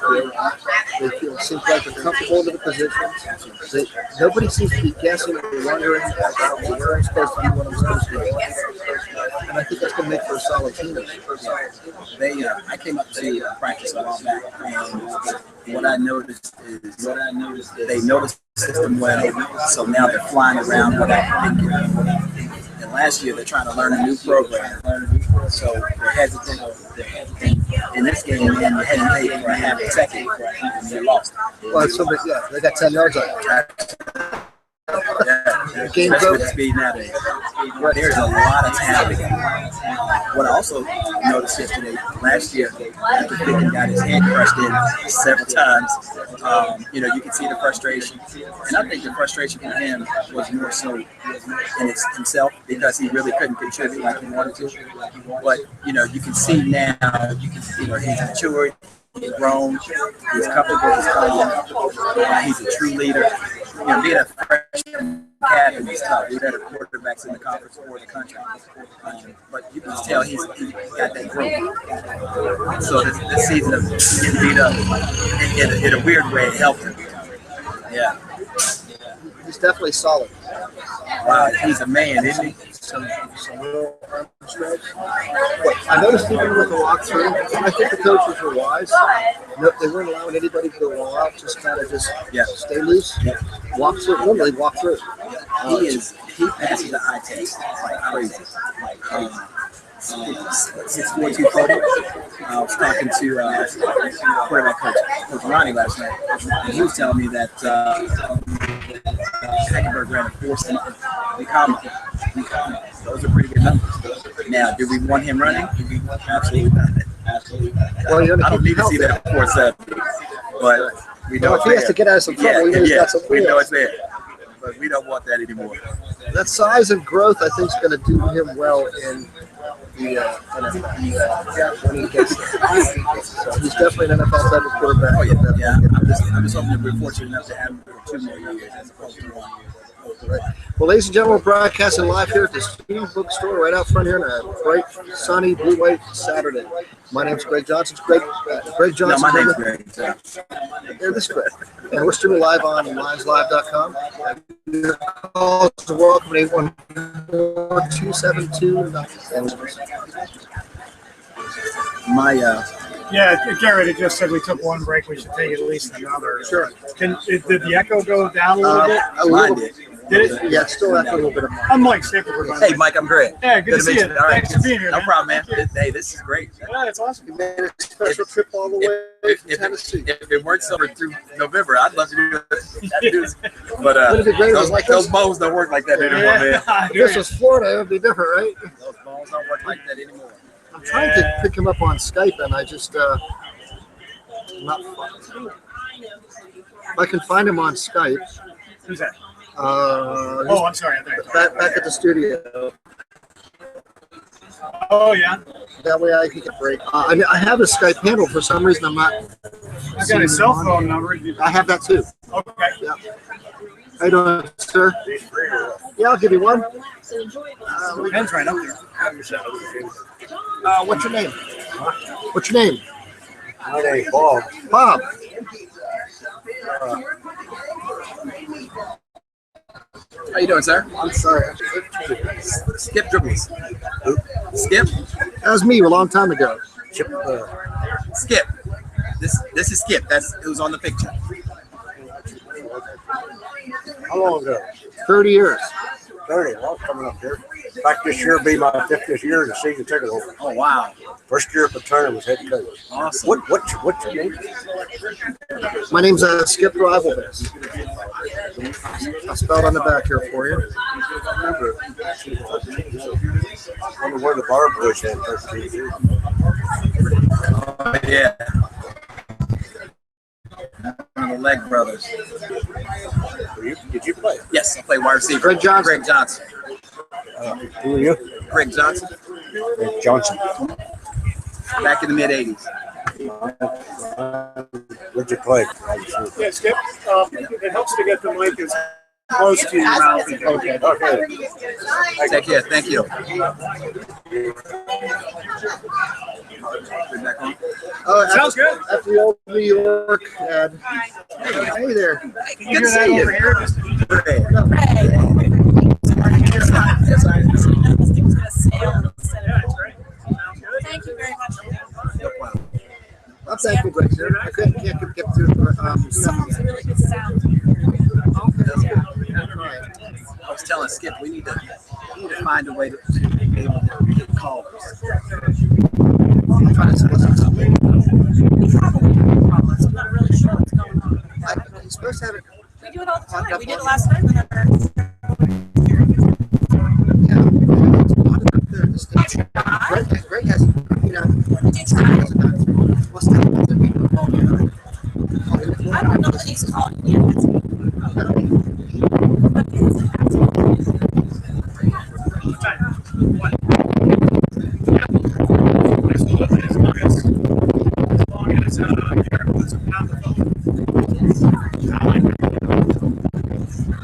field. Seems like they're comfortable in the positions. Nobody seems to be guessing or wondering about where I'm supposed to be when I'm supposed to be. And I think that's going to make for a solid team. I came up to practice a while back, and what I noticed is they noticed the system well, so now they're flying around without thinking. And last year they're trying to learn a new program, so they're hesitant. In this game, man, you hesitate for a half a second, and they're lost. Well, so they got 10 yards on it. Yeah, Game especially with the speed nowadays. There's a lot of talent. What I also noticed yesterday, last year, after Pickens got his head crushed in several times, you can see the frustration. And I think the frustration for him was more so in himself because he really couldn't contribute like he wanted to. But, you can see now, he's matured. He's grown. He's comfortable. He's calm. He's a true leader. Being a freshman captain is tough. We've had quarterbacks in the conference or the country, but you can tell he's got that growth. So this season of getting beat up in a weird way helped him. Yeah, He's definitely solid. wow, he's a man, isn't he? Some real arm strength. But I noticed even with the walkthrough, and I think the coaches were wise. No, they weren't allowing anybody to go out, just stay loose, walk through. Normally walk through. He passes the eye test like crazy. 6'4", 240. I was talking to quarterback coach Ronnie last night, and he was telling me that Hackenberg ran a 4.7. We comma. Those are pretty good numbers. Now, do we want him running? Absolutely not. Absolutely not. Well, I don't need to see that 4.7, but we know if he has to get out of some trouble, we know it's there. But we don't want that anymore. That size and growth, I think, is going to do him well in the NFL when he gets there. So he's definitely an NFL type of quarterback. Oh yeah. I'm just hoping that we're fortunate enough to have him for 2 more years as opposed to 1 year. Well, ladies and gentlemen, we're broadcasting live here at the Student Bookstore right out front here on a bright, sunny, blue-white Saturday. My name's Greg Johnson. Greg Johnson. No, my name's Greg. Yeah, this is Greg. And we're streaming live on lineslive.com. Your calls are welcome at 814-272. Yeah, Garrett had just said we took one break. We should take at least another. Sure. Did the echo go down a little bit? Mine did. Did it? Yeah, it's still after a little bit of mine. I'm Mike Stapleton. Hey, Mike, I'm Greg. Yeah, good to see you. All right. Thanks for being here. No man. problem, man. Hey, this is great. Yeah, it's awesome. You made a special trip all the way from Tennessee. If it weren't summer through November, I'd love to do it. But Wouldn't it be great? those bows don't work like that anymore, man. If this was Florida, it would be different, right? Those balls don't work like that anymore. I'm trying to pick him up on Skype, and I just not. If I can find him on Skype. Who's that? I'm sorry. Back at the studio. Oh, yeah. That way I can get a break. I have his Skype handle. For some reason, I'm not. I got his cell phone number. I have that too. Okay. Yeah. How you doing, sir? Yeah, I'll give you one. Pen's right up there. What's your name? What's your name? My name's Bob. Bob. How you doing, sir? I'm sorry. Skip dribbles. Skip? That was me a long time ago. Skip. This is Skip. It was on the picture. How long ago? 30 years. 30. Well, coming up here. In fact, this year will be my 50th year as a season ticket holder. Oh, wow. First year Paterno was head coach. Awesome. What's your name? My name's Skip Rivalbus. I'll spell it on the back here for you. I wonder where the bar boys had 13 years. Oh, yeah. One of the Leg brothers. Did you play? Yes, I play wide receiver. Greg Johnson. Greg Johnson. Who are you? Greg Johnson. Greg Johnson. Back in the mid-'80s. Where'd you play? Yeah, Skip. It helps to get the mic as close to your mouth. Okay. Take care. Thank you. Sounds good. After the old New York. And, hey there. Good to see you. Thank you very much. I'm thankful, Greg, sir. I can't get through. Sounds really good sound. I was telling Skip we need to find a way to be able to get callers. I'm trying to solicit something. I'm not really sure what's going on. You're supposed to have it. We do it all the time. We did it last night. Greg has, what's that? I don't know that he's calling yet.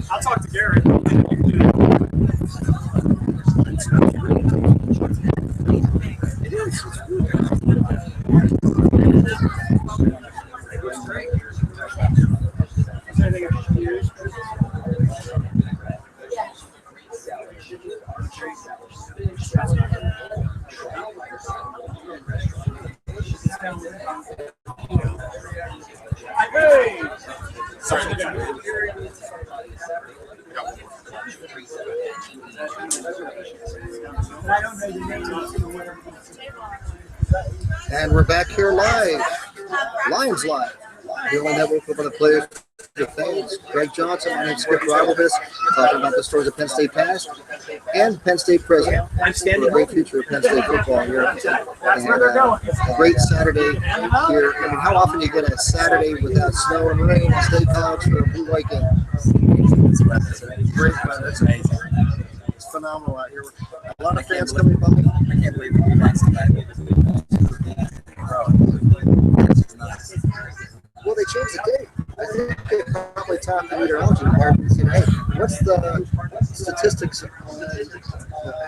I'll talk to Garrett. Hey! And we're back here live. Lions Live. The only network open to players to fans. Greg Johnson, my name's Skip Rivalvis, talking about the stories of Penn State past and Penn State present. For a great future of Penn State football here. And great Saturday here. I mean, how often do you get a Saturday without snow and rain at State College for a blue white game? Great weather. It's amazing. It's phenomenal out here. A lot of fans coming by. I can't believe we're back tonight. Well, they changed the date. I think they probably talked to meteorology department and said, hey, what's the statistics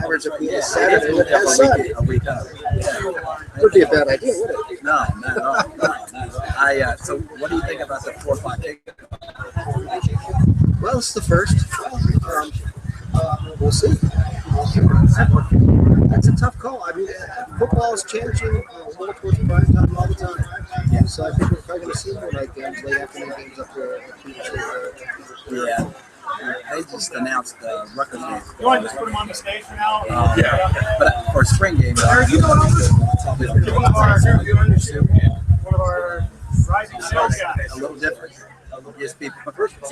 average of being a Saturday with that sun? A week up. Would be a bad idea, would it? No, not at all. No. So what do you think about the 4 o'clock kickoff? Well, it's the first. We'll see. That's a tough call. I mean, football is changing more towards prime time all the time. Yeah. So I think we're probably going to see more night games, late afternoon games up to Yeah. They just announced the Rutgers game. You want to just put him on the stage for now? But for a spring game, One of our rising sales guys. a little different. It's kind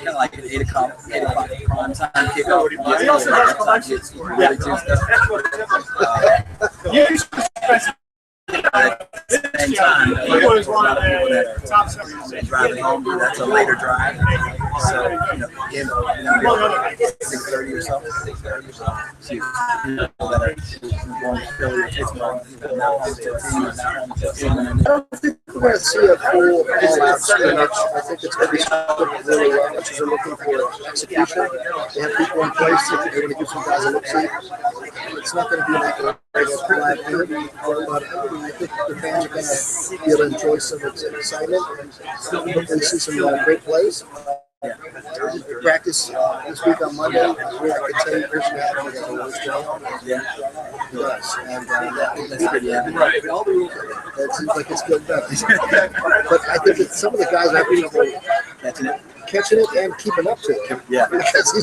of like an 8 o'clock prime time kickoff. He also does collections. Really juiced up. You should At the same time, he was a one lot of of people the that top are 7. driving home, that's a later drive. So, again, 6:30 or so. 6:30 or so. So, people that are going to Philly or Pittsburgh, not home till 10 or not home till 7. I don't think we're going to see a full all-out scrimmage. I think it's going to be split really well. Coaches are looking for execution. They have people in place that they're going to give some guys a look-see. It's not going to be like a live interview, but I think the fans are going to be able to enjoy some excitement and hopefully see some great plays. Practice this week on Monday. I can tell you personally, I think it's always strong. Yeah. Yes, and That's pretty evident. it seems like it's good enough. But I think that some of the guys are catching it and keeping up to it. Yeah. Because he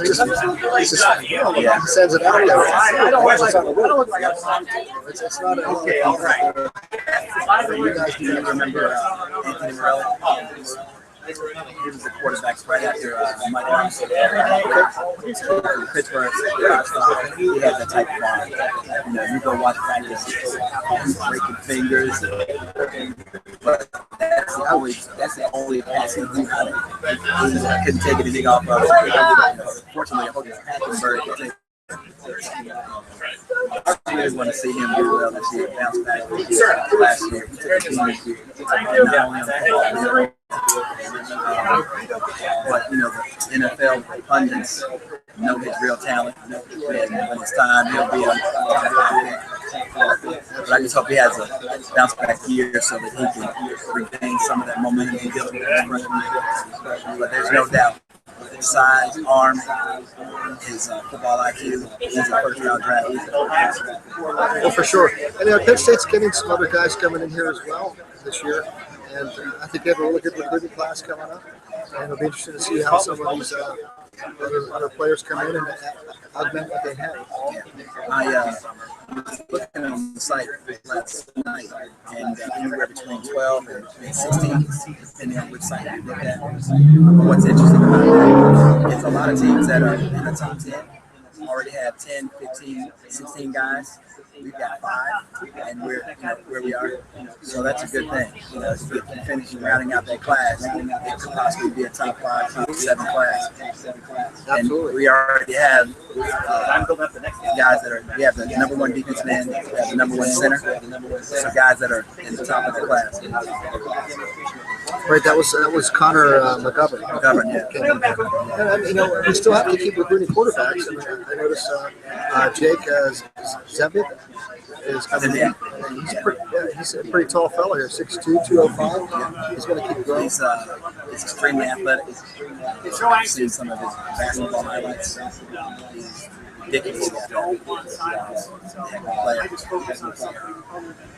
sends it out there. It's not a Okay, all right. You guys do remember Anthony Morelli? He was the quarterback right after Mike Rice. Pittsburgh. He had that type of arm. You go watch practice, he's breaking fingers. But that's the only passing he couldn't take anything off of it. Fortunately, I hope Hackenberg could take. I really want to see him do well this year, bounce back last year. But the NFL pundits know his real talent, and when it's time, he'll be on. But I just hope he has a bounce back year so that he can regain some of that momentum he built with his freshman year. But there's no doubt, his size, arm, his football IQ, he's a first-round draft. Well, for sure. And Penn State's getting some other guys coming in here as well this year. And I think they have a really good recruiting class coming up. And it'll be interesting to see how some of these other players come in and augment what they have. I was looking on the site last night, and anywhere between 12 and 16, depending on which site you look at. What's interesting about that is a lot of teams that are in the top 10 already have 10, 15, 16 guys. We've got 5, and we're where we are. So that's a good thing. If we can finish rounding out that class, it could possibly be a top 5, top 7 class. And we already have guys that are. We have the number 1 defensive end. We have the number 1 center. So guys that are in the top of the class. Right, that was Connor McGovern. McGovern, yeah. And, we still have to keep recruiting quarterbacks. I noticed Jake Zebik is coming in. He's a pretty tall fellow here, 6'2", 205. He's going to keep growing. He's extremely athletic. I've seen some of his basketball highlights. He's ridiculously athletic. He's a heck of a player.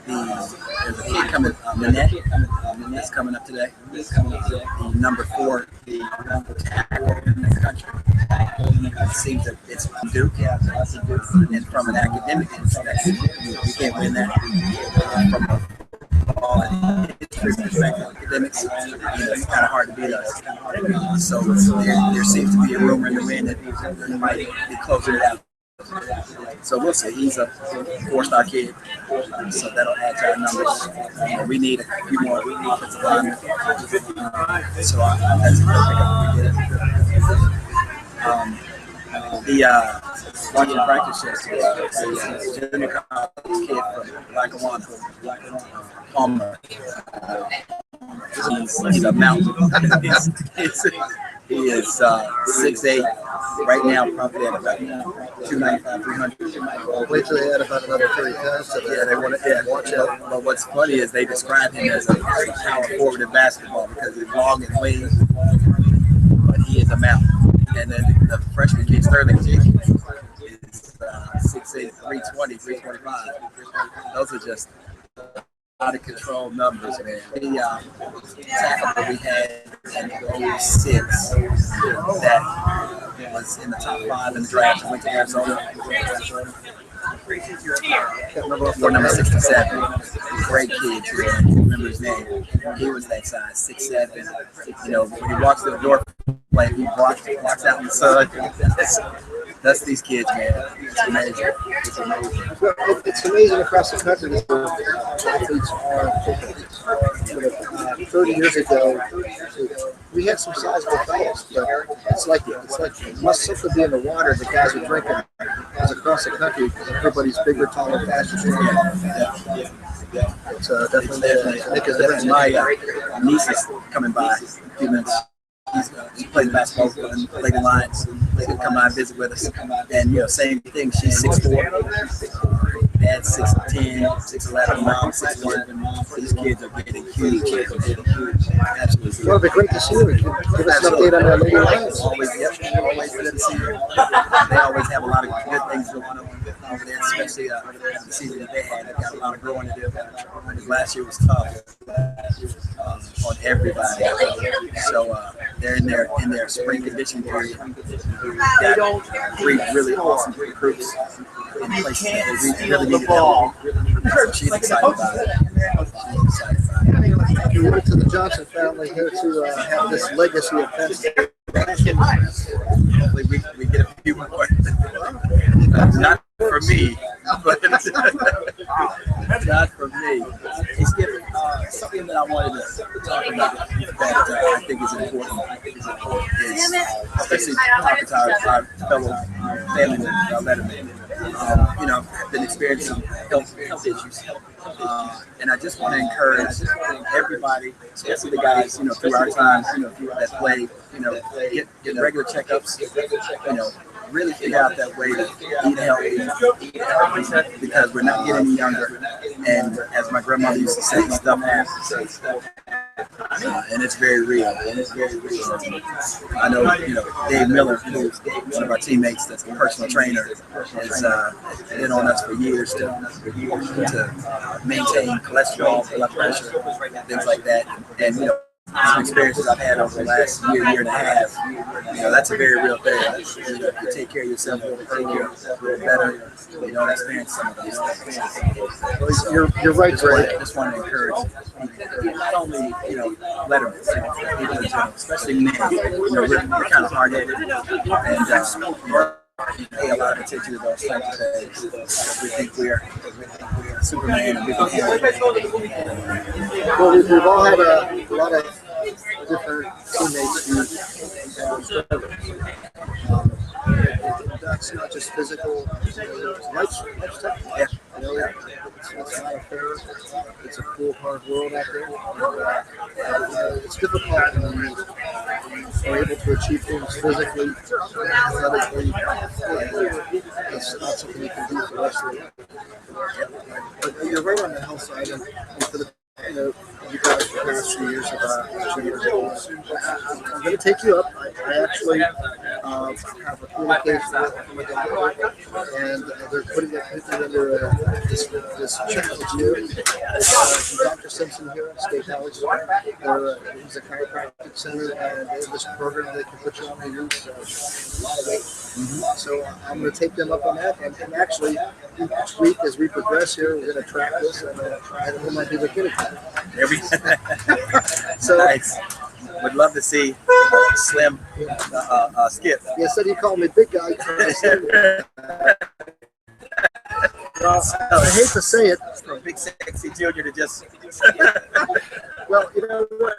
There's a kid coming, Manette. Is coming up today. The number 4 tackle in the country. It seems that it's from Duke, and from an academic perspective, you can't win that. From a football and history perspective, academics, it's kind of hard to beat us. So there seems to be a rumor in the wind that we might be closing it out. So we'll see. He's a 4-star kid, so that'll add to our numbers. We need a few more offensive linemen. So that's a good pickup. Watching practice yesterday, the junior college kid from Lackawanna, Palmer. He's a mountain. He is 6'8", right now probably at about 295, 300. Wait till they add about another 30 pounds to that. Yeah, they want to watch out. But what's funny is they describe him as a power forward in basketball because he's long and lean, but he is a mountain. And then the freshman kid, Sterling G, is 6'8", 320, 325. Those are just out of control numbers, man. The tackle that we had in 06 that was in the top 5 in the draft and went to Arizona. For number 67, great kid too. I can't remember his name. He was that size, 6'7". When he walks to the door, like he walks out in the sun. That's these kids, man. It's amazing. It's amazing. Well, it's amazing across the country that athletes are football. 30 years ago, we had some sizable fellows, but it's like it must simply be in the water. The guys are drinking. Because across the country, everybody's bigger, taller, faster. Yeah. It's definitely make a difference. My niece is coming by in a few minutes. She plays basketball for the Lady Lions. They can come by and visit with us. And, same thing. She's 6'4". Dad's 6'10", 6'11", mom 6'1". These kids are getting huge. Absolutely. Well, it'd be great to see you. Give us an update on the Lady Lions. Always good to see you. They always have a lot of good things going on over there, especially the season that they had. They've got a lot of growing to do. Last year was tough on everybody. So they're in their spring conditioning period. Got 3 really awesome recruits in places that they really need help. So she's excited about it. You went to the Johnson family here to have this legacy of Penn State. Hopefully we get a few more. Not for me, but not for me. It's different. Something that I wanted to talk about that I think is important is especially talking to our fellow family members, our lettermen. I've been experiencing health issues. And I just want to encourage everybody, especially the guys, through our time, that play, get regular checkups, really figure out that way to eat healthy because we're not getting any younger. And as my grandmother used to say, stuff happens. And it's very real. I know, Dave Miller, who's one of our teammates, that's a personal trainer, has been on us for years to maintain cholesterol, blood pressure, things like that. And some experiences I've had over the last year and a half, that's a very real thing. You take care of yourself a little better, you don't experience some of those things. You're right, Greg. I just want to encourage not only, lettermen, people in general, especially men. We're kind of hard-headed and pay a lot of attention to those types of things because we think we're Superman and we can handle it. Well, we've all had a lot of different teammates who that's not just physical, life's tough. Yeah. It's not a fair, it's a cool, hard world out there. It's difficult when you are able to achieve things physically, athletically. It's not something you can do for the rest of your life. But you're right on the health side, and for the you guys for the past 2 years, about 2 years ago. I'm going to take you up. I actually have a communication with a doctor, and they're putting it under this challenge here. Dr. Simpson here at State College. He's a chiropractic center, and they have this program they can put you on to use a lot of weight. So I'm going to take them up on that, and actually each week as we progress here, we're going to track this, and it might be the guinea pig. So nice. Would love to see Slim Skip. Yeah, said he called me big guy. Well, I hate to say it. From Big Sexy Junior to just. Well, you know what?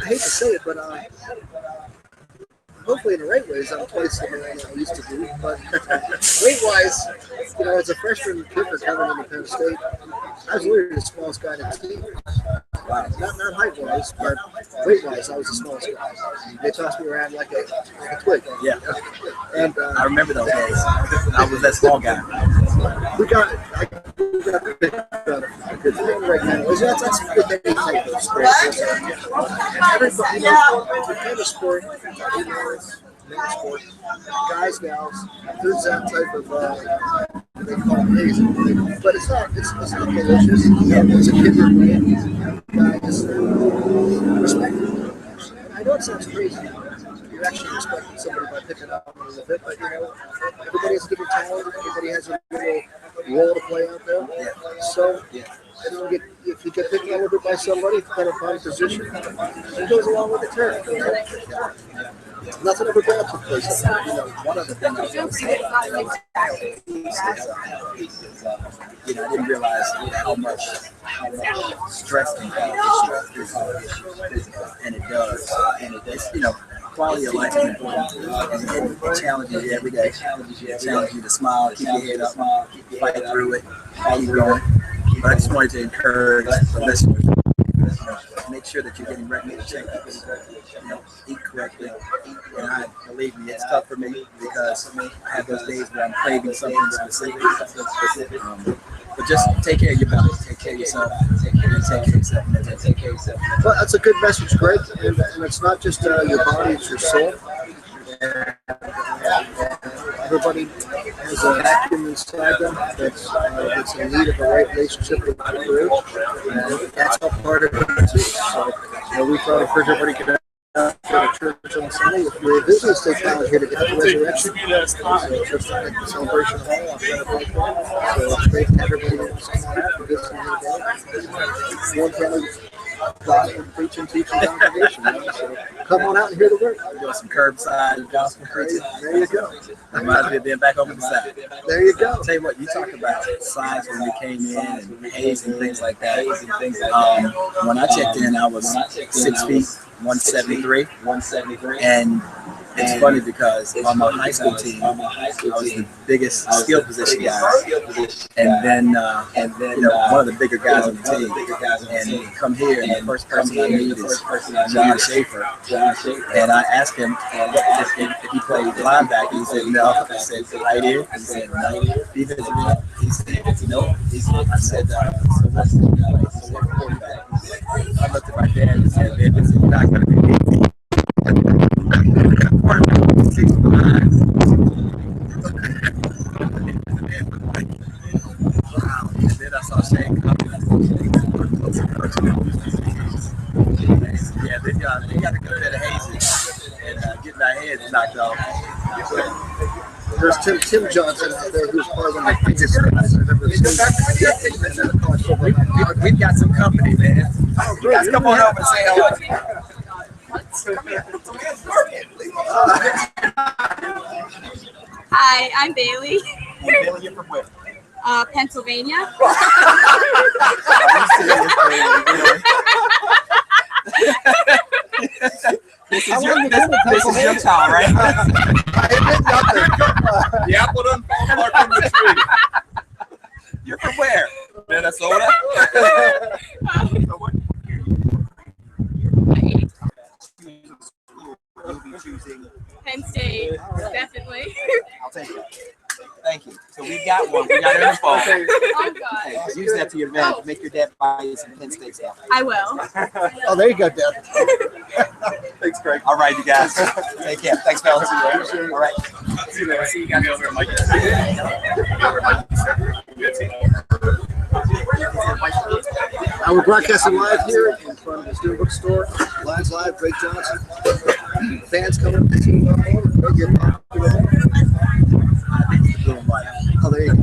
I hate to say it, but hopefully in the right ways, I'm twice the man I used to be. But weight-wise, as a freshman kicker coming into Penn State, I was literally the smallest guy in the team. Wow. Not height-wise, but weight-wise, I was the smallest guy. They tossed me around like a twig. Yeah. And I remember those days. I was that small guy. We got the big a good thing right now. That's with any type of sport. Everybody, to play the sport, men's sport, guys, gals, there's that type of they call it hazing, but it's not malicious. It's a killer way. Guys, respect it. I know it sounds crazy. You're actually respecting somebody by picking up on a bit, but everybody has a different talent. Everybody has a little role to play out there. So if you get picked on a little bit by somebody, kind of find position, it goes along with the turn. Nothing ever bad took place. One other thing I was going to say I didn't realize how much stress and and it does. And it's, quality of life is important. And it challenges you every day. It challenges you to smile, keep your head up, fight through it, keep going. But I just wanted to encourage the listeners. Make sure that you're getting regular checkups, eat correctly. And believe me, it's tough for me because I have those days where I'm craving something specific. But just take care of your body, take care of yourself, take care of yourself. Well, that's a good message, Greg. And it's not just your body, it's your soul. Everybody has a vacuum inside them that's in need of a right relationship with the Lord, and that's all part of it too. So we try to encourage everybody to get out to church on Sunday. If you're visiting State College here to get the resurrection, so it's like a celebration hall. So it's great to have everybody come on out and visit today. One family gospel preaching, teaching congregation. So come on out and hear the word. We're doing some curbside gospel preaching. There you go. Reminds me of being back over the side. There you go. I'll tell you what, you talk about size when we came in and haze and things like that. When I checked in, I was 6 feet 173. And it's funny because on my high school team, I was the biggest skill position guy, and then you know, one of the bigger guys on the team. And come here, and the first person I meet is John Schaefer. And I asked him if he played linebacker. He said no. I said right here. He said no. Defensive end. He said no. I said so what's quarterback? I looked at my dad and said, "Man, this is not going to be easy." Quarterback 6'9". Wow. And then I saw Shane coming. Yeah, they got a good bit of hazing and getting our heads knocked off. There's Tim Johnson out there, who's part of one of the biggest guys I've ever seen. We've got some company, man. You guys come on over and say hello. Hi, I'm Bailey. Bailey, you're from where? Pennsylvania. This is your town, right? The apple doesn't fall far from the tree. You're from where? Minnesota. You'll be choosing Penn State, definitely. I'll take it. Thank you. So we got one. We got it in the phone. Oh God. Okay, use that to your advantage. Make your dad buy you some Penn State stuff. I will. Oh, there you go, Dad. Thanks, Greg. All right, you guys. Take care. Thanks, fellas. All right. See you later. See you guys over at Mike. We're broadcasting live here in front of the Student Bookstore. Lions Live, Greg Johnson. Fans coming up to see you. Oh, there you go.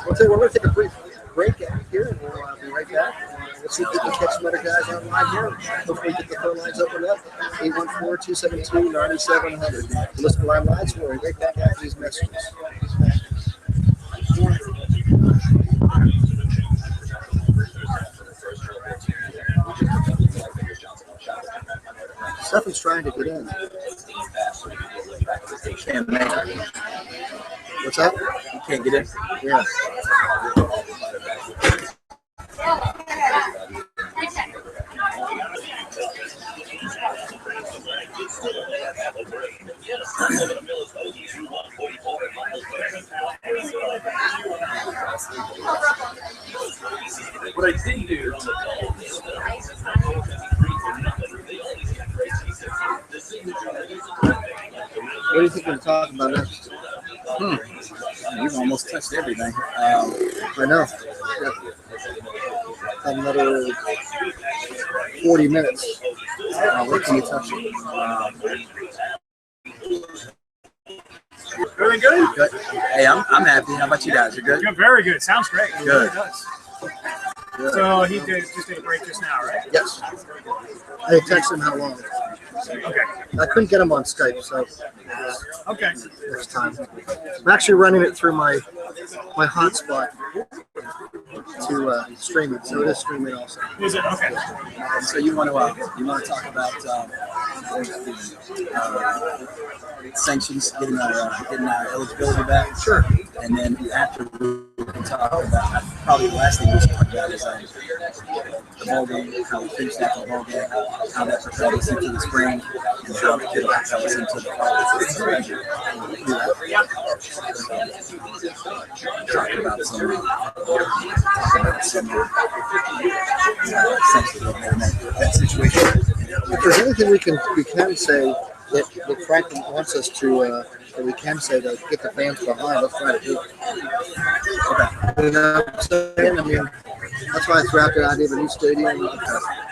We'll tell you, we're going to take a brief break out here, and we'll be right back. Let's see if we can catch some other guys online here. Hopefully get the phone lines opened up. 814-272-9700. Listen to Live Lines. We'll be right back after these messages. Stephen's trying to get in. Can't make it. What's that? You can't get in? Yeah. What I didn't do. What do you think we're talking about next? You've almost touched everything. I know. Yeah. Another 40 minutes. What can you touch? Really good? Good. Hey, I'm happy. How about you guys? You're good? You're very good. Sounds great. It Good. really does. So he just did a break just now, right? Yes. I texted him how long. Okay. I couldn't get him on Skype, so Okay. next time. I'm actually running it through my hotspot to stream it, so it is streaming also. Is it? Okay. So you want to talk about sanctions, getting our eligibility back? Sure. And then after we can talk about probably the last thing we should talk about is the bowl game, how we finished after the bowl game, how that propelled us into the spring, and how it could propel us into the fall. Talk about some that situation. If there's anything we can say that Franklin wants us to, that we can say to get the fans behind, let's try to do it. Okay. You know what I'm saying? I mean, that's why I threw out the idea of a new stadium.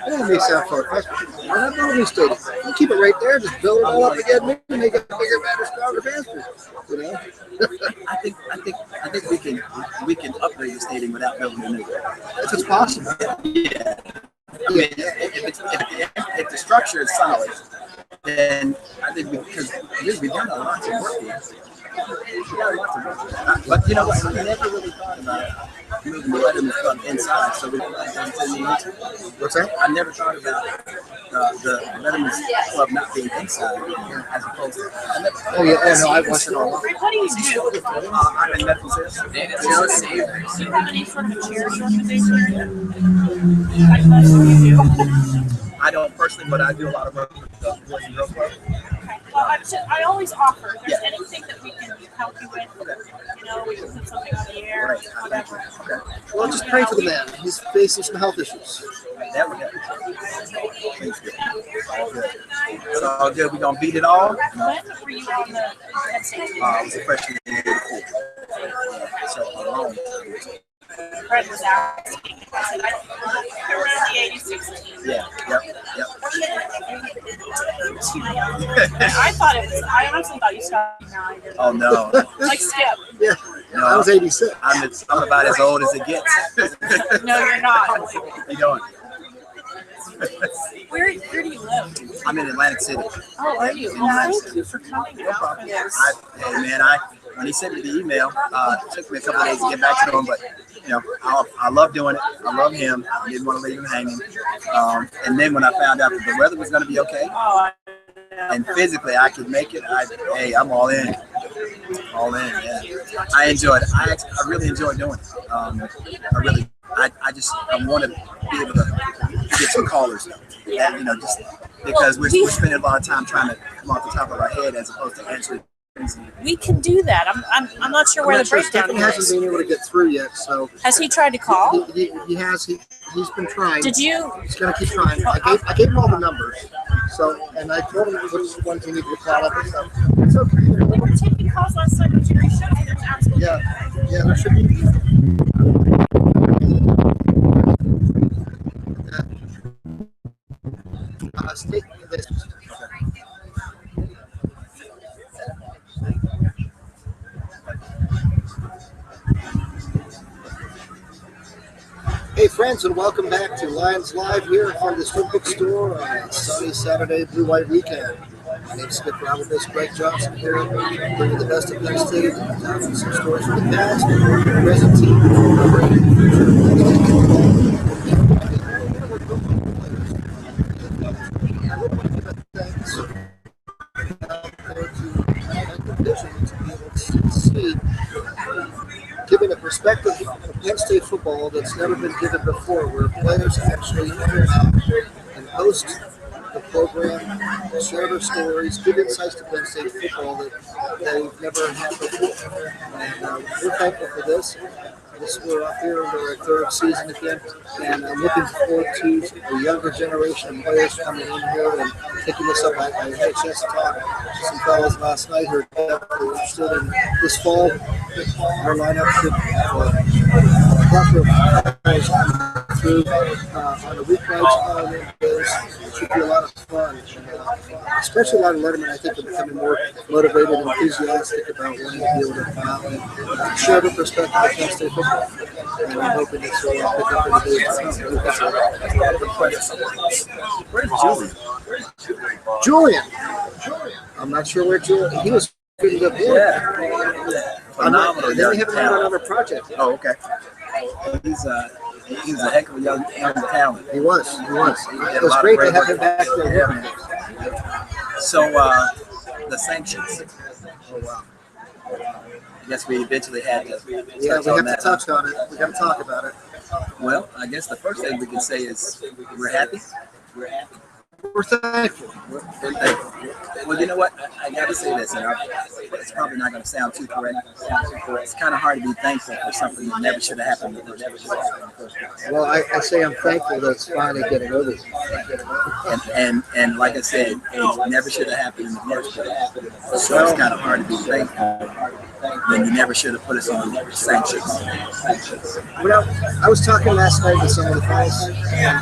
It may sound far-fetched, but why not build a new stadium? You keep it right there, just build it all up again, maybe make it bigger, better, stronger fans. You know? I think we can upgrade the stadium without building a new one. If it's possible. Yeah. I mean, if the structure is solid, then I think because we've done a lot of work here. But you know what? I never really thought about moving the Letterman's Club inside, so we What's that? I never thought about the Letterman's Club not being inside as opposed to. Oh yeah. Oh no, I watched it all. What do you do? I'm in medical sales. Do you have any sort of a charity organization? I don't know what you do. I don't personally, but I do a lot of work with the Boys and Girls Club. Well, I always offer. If there's anything that we can help you with, you know, we can put something on the air, whatever. Well, just pray for the man. He's facing some health issues. That would happen. Thanks, good. All good. It's all good. We're gonna beat it all. When were you on the Penn State? I was a freshman in '84. So a long time. Fred was asking. I said, you're around the 86 team. Yeah. Yep. I thought it was, I honestly thought you stopped behind. Oh no. Like Skip. Yeah. No, I was 86. I'm about as old as it gets. No, you're not. How you doing? Where do you live? I'm in Atlantic City. Oh, are you? Well, thank you for coming out for this. Hey man, when he sent me the email, it took me a couple of days to get back to him, but you know, I love doing it. I love him. I didn't want to leave him hanging. And then when I found out that the weather was going to be okay, and physically I could make it, I'm all in. All in, yeah. I enjoyed it. I really enjoyed doing it. I want to be able to get some callers, you know, just because we're spending a lot of time trying to come off the top of our head as opposed to answering. We can do that. I'm not sure where the breakdown Stephen hasn't is. been able to get through yet, so Has he tried to call? he has. He's been trying. Did you? He's gonna keep trying. I gave him all the numbers. So, and I told him which ones he needed to call up and stuff. It's okay. We were taking calls last night on Jerry Show. There's absolutely Yeah, there should be. State this. Hey friends, and welcome back to Lions Live here from the Student Bookstore on a sunny Saturday blue-white weekend. My name is Skip Robert, Greg Johnson here, bringing the best of Penn State, some stories from the past, present team, giving a perspective of Penn State football that's never been given before, where players actually interact and host the program, share their stories, give insights to Penn State football that they've never had before. And we're thankful for this. We're up here into our third season again, and I'm looking forward to the younger generation of players coming in here and picking this up. I had a chance to talk to some fellows last night who are interested in this fall. Our lineup should have a plethora of players coming through on the weeknights. It should be a lot of fun, especially a lot of Lettermen. I think are becoming more motivated and enthusiastic about wanting to be able to come out and share their perspective of Penn State football. And I'm hoping this will pick up in the Where's Julian? I'm not sure where Julian. He was pretty good. Yeah. Phenomenal. Then we have another project. Oh, okay. He's a heck of a young talent. He was. It was great to have him back there. Yeah. So the sanctions. Oh wow. I guess we eventually had to. We have to touch on it. We got to talk about it. Well, I guess the first thing we can say is we're happy. We're thankful. We're thankful. Well, you know what? I got to say this, and it's probably not going to sound too correct. It's kind of hard to be thankful for something that never should have happened. Well, I say I'm thankful that it's finally getting over. And like I said, it never should have happened in the first place. So it's kind of hard to be thankful when you never should have put us on sanctions. Well, I was talking last night with some of the guys, and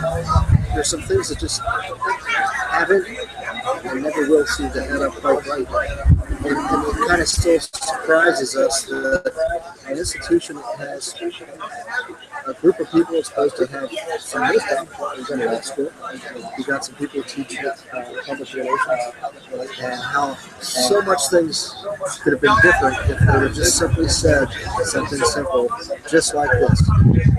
there's some things that just haven't and never will seem to add up quite right. And it kind of still surprises us that an institution that has a group of people is supposed to have some wisdom. We've got law school. We've got some people who teach public relations, and how so much things could have been different if they would just simply said something simple, just like this.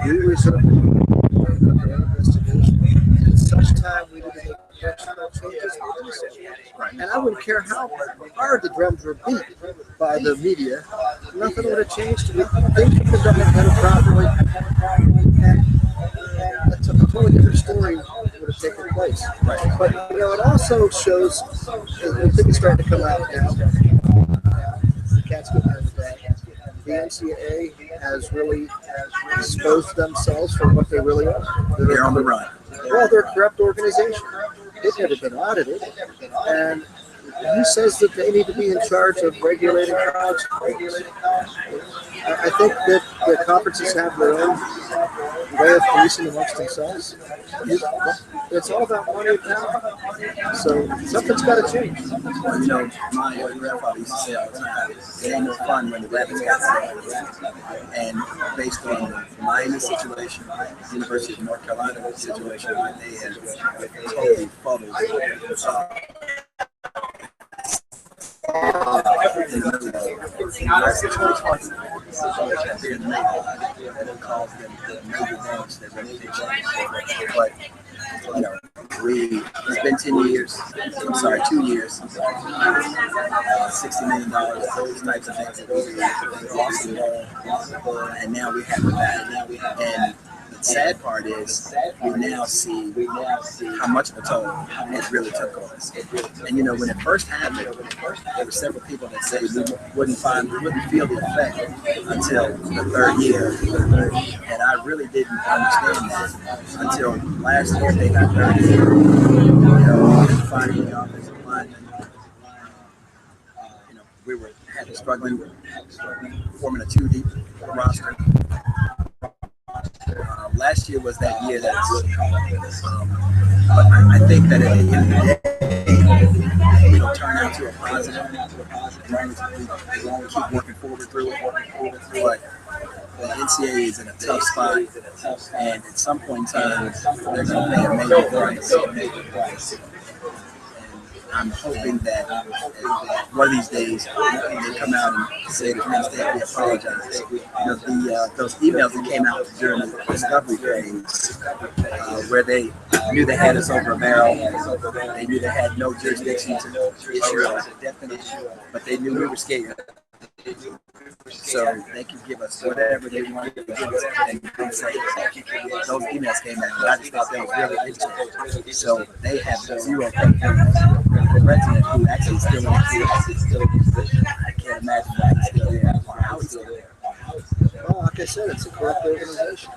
We reserve the investigation. At such time, we need to make personal changes. And I wouldn't care how hard the drums were beat by the media. Nothing would have changed. Things would have done it properly. And that's a totally different story would have taken place. But, you know, it also shows, and things are starting to come out now, the cat's getting out of the bag. The NCAA has really exposed themselves for what they really are. They're on the run. Well, they're a corrupt organization. They've never been audited. And who says that they need to be in charge of regulating college sports? I think that the conferences have their own way of policing amongst themselves. It's all about money and power. So something's got to change. Well, you know, my grandfather used to say all the time, it ain't no fun when the rabbits got sick. And based on the Miami situation, the University of North Carolina situation, they had totally fuddled but you know, it's been 10 years. I'm sorry, 2 years. $60 million. Those types of things that we lost the ball, and now we have that. And the sad part is we now see how much of a toll it really took on us. And you know, when it first happened, there were several people that said we wouldn't feel the effect until the third year. And I really didn't understand that until last year they got 30 years. You know, finding the offensive lineman. You know, we were struggling, forming a 2-deep roster. Last year was that year that but I think that at the end of the day, it'll turn out to a positive as long as we keep working forward through it. But the NCAA is in a tough spot, and at some point in time, they're going to pay a major price. I'm hoping that one of these days they come out and say to Penn State, we apologize. You know, those emails that came out during the discovery phase, where they knew they had us over a barrel, they knew they had no jurisdiction to issue a definite issue, but they knew we were scared. So they could give us whatever they wanted to give us, and say those emails came out. And I just thought that was really interesting. So they have zero credibility. The president, who actually is still in the position, I can't imagine why he's still there. How he's still there. Well, like I said, it's a corrupt organization.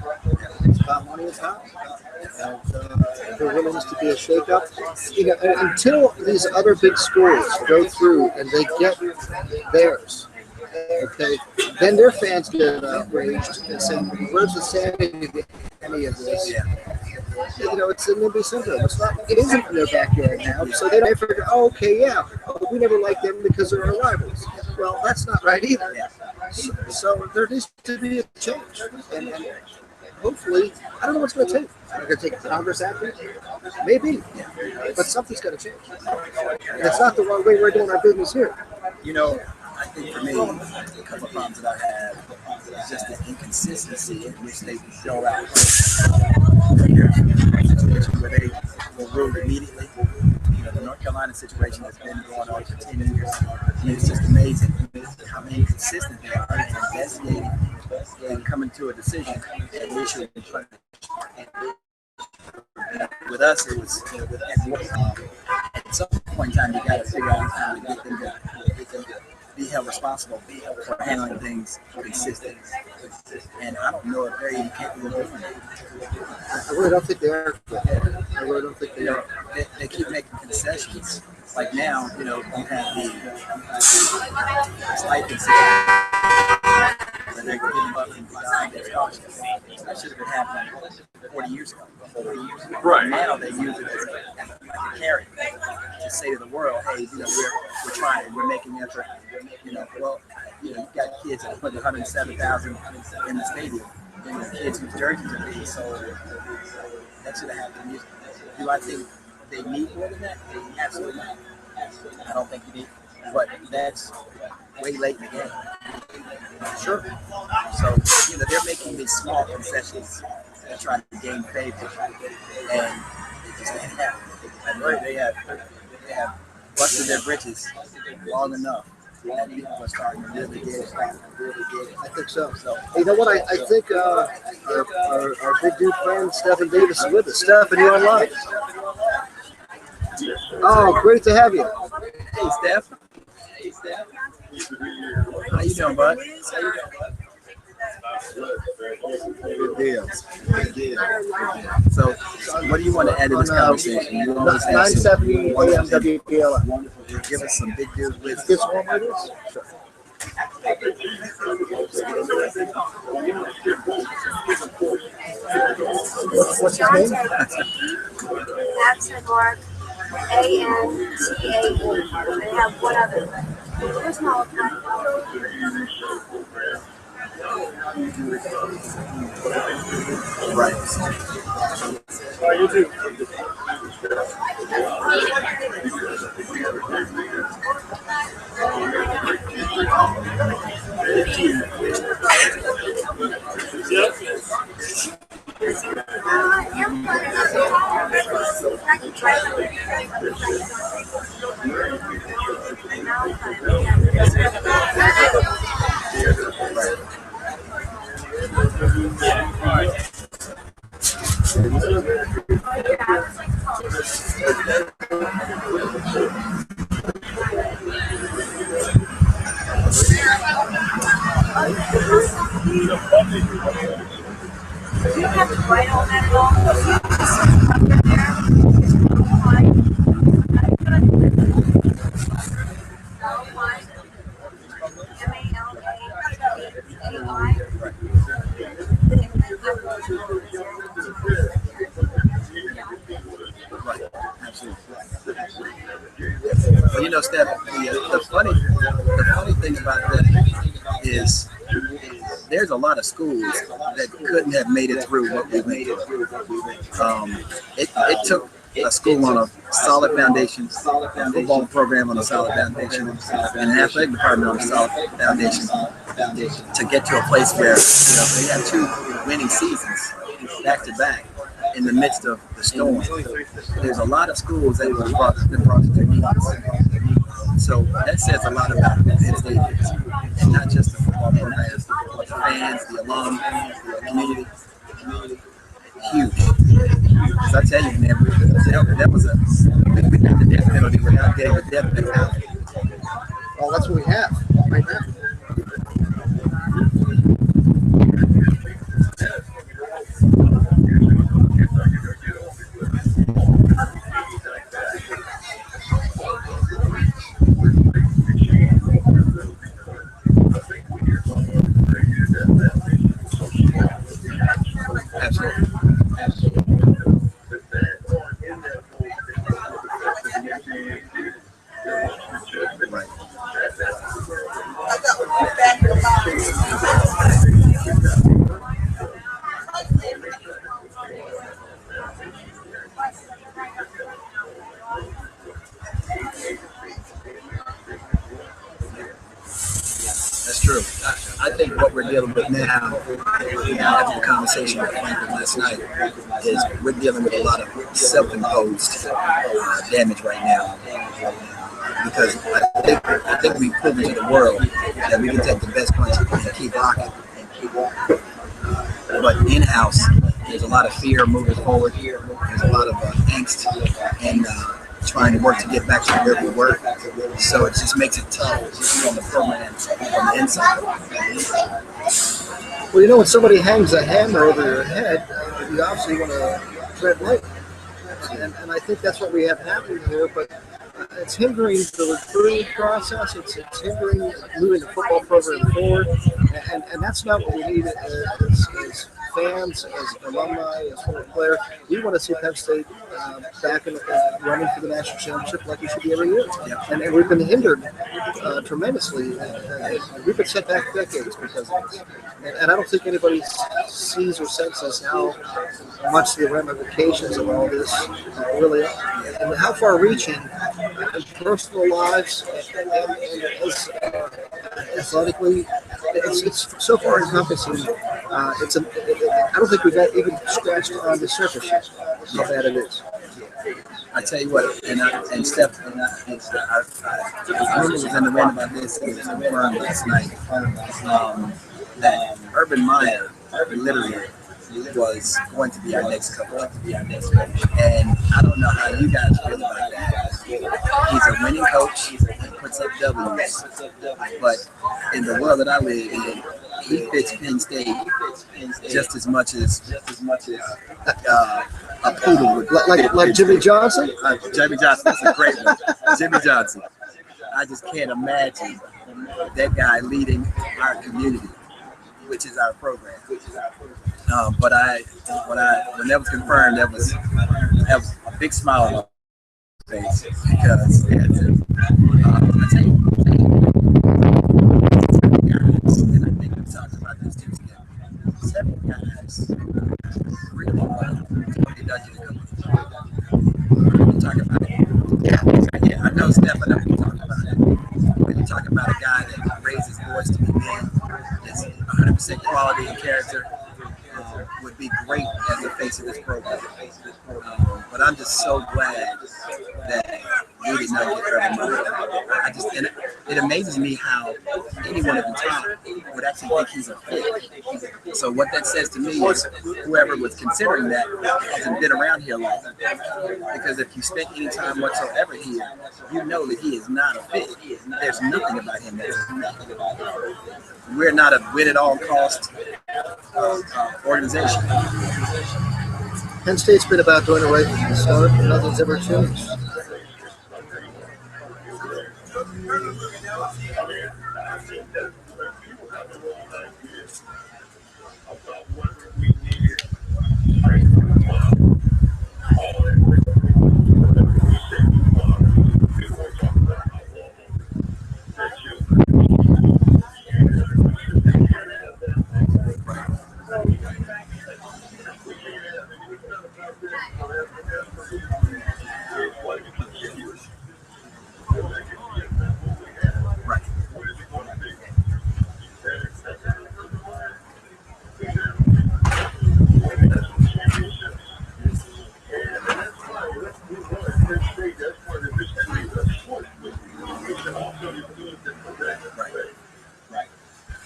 It's about money and power. And the willingness to be a shakeup. You know, until these other big schools go through and they get theirs. Okay, then their fans get outraged and say, "Where's the sanity of any of this?" You know, it's an NBC syndrome. It isn't in their backyard now, so they figure, "Oh, okay, yeah, we never liked them because they're our rivals." Well, that's not right either. So there needs to be a change, and hopefully, I don't know what's going to take. Are going to take Congress after? Maybe, but something's got to change. And it's not the way we're doing our business here. You know, I think for me, a couple of problems that I have is just the inconsistency in which they fill out. There's a situation where they will rule immediately. You know, the North Carolina situation has been going on for 10 years. And it's just amazing how inconsistent they are in investigating and coming to a decision and issuing punishment. With us, it was at some point in time, you got to figure out how to get them to be held responsible for handling things consistently. And I don't know if they're even capable of doing that. I really don't think they are. I really don't think they are. They keep making concessions. Like now, you know, you have the stipend that they're giving up in behind their scholarships. That should have been happening 40 years ago. Right. Now they use it as like a carrot to say to the world, hey, you know, we're trying, we're making effort. You know, well, you know, you've got kids that put 107,000 in the stadium. kids whose jerseys are being sold. That should have happened. Do I think they need more than that? Absolutely not. I don't think you need, but that's way late in the game. Sure. So, they're making these small concessions and trying to gain favor, and it just ain't happening. Right? They have busted their britches long enough. And people are starting to really get it. I think so. You know what? I think our big dude friend Stephen Davis is with us. Stephen, you online? Oh, great to have you. Hey, Steph. How you doing, bud? Good deal. Good deal. So, what do you want to add to this conversation? You always have 970 AM WPLN. give us some big dudes with This one with us? Sure. What's his name? Absent Mark, ANTAE. They have one other. There's no right. You too. You have to write all that long. Well, Steph, the funny thing about that is there's a lot of schools that couldn't have made it through what we made it through. It took a school on a solid foundation, a football program on a solid foundation, and an athletic department on a solid foundation to get to a place where they had 2 winning seasons back to back in the midst of the storm. There's a lot of schools that were brought to their knees. So that says a lot about Penn State, and not just the football programs, but the fans, the alum, the community. Huge. Because I tell you, man, that was we got the death penalty without getting the death penalty. Well, that's what we have right now. That's true. I think what we're dealing with now, after the conversation with Franklin last night, is we're dealing with a lot of self-imposed damage right now. Because I think we've proven to the world that we can take the best punch and keep rocking. But in-house, there's a lot of fear moving forward. There's a lot of angst and trying to work to get back to where we were. So it just makes it tough on the program on the inside. Well, when somebody hangs a hammer over your head, you obviously want to tread light. And I think that's what we have happening here, but it's hindering the recruiting process. It's hindering moving the football program forward. And that's not what we need as fans, as alumni, as former players, we want to see Penn State back in running for the national championship like we should be every year. And we've been hindered tremendously. We've been set back decades because of this. And I don't think anybody sees or senses how much the ramifications of all this really are, and how far-reaching in personal lives and athletically, it's so far encompassing. I don't think we've even scratched on the surface yet how bad it is. I tell you what, and Steph, I was in the wind about this. It was confirmed last night that Urban Meyer literally was going to be our next coach. And I don't know how you guys feel about that. He's a winning coach. He puts up W's. But in the world that I live in, he fits Penn State just as much as a poodle would. Like Jimmy Johnson? Jimmy Johnson, that's a great one. Jimmy Johnson. I just can't imagine that guy leading our community, which is our program. But when that was confirmed, that was a big smile on my face because I tell you, and I think we've talked about this too together. Several guys really want to done you talk about it. Yeah, I know Steph, I know we talk about it. When you talk about a guy that raised his voice to be men, is 100% quality and character, would be great as the face of this program. But I'm just so glad that we did not get Urban Meyer. And it amazes me how anyone at the top would actually think he's a fit. So what that says to me is whoever was considering that hasn't been around here long. Because if you spent any time whatsoever here, you know that he is not a fit. There's nothing about him that's a fit. We're not a win at all cost organization. Penn State's been about doing it right from the start, and nothing's ever changed.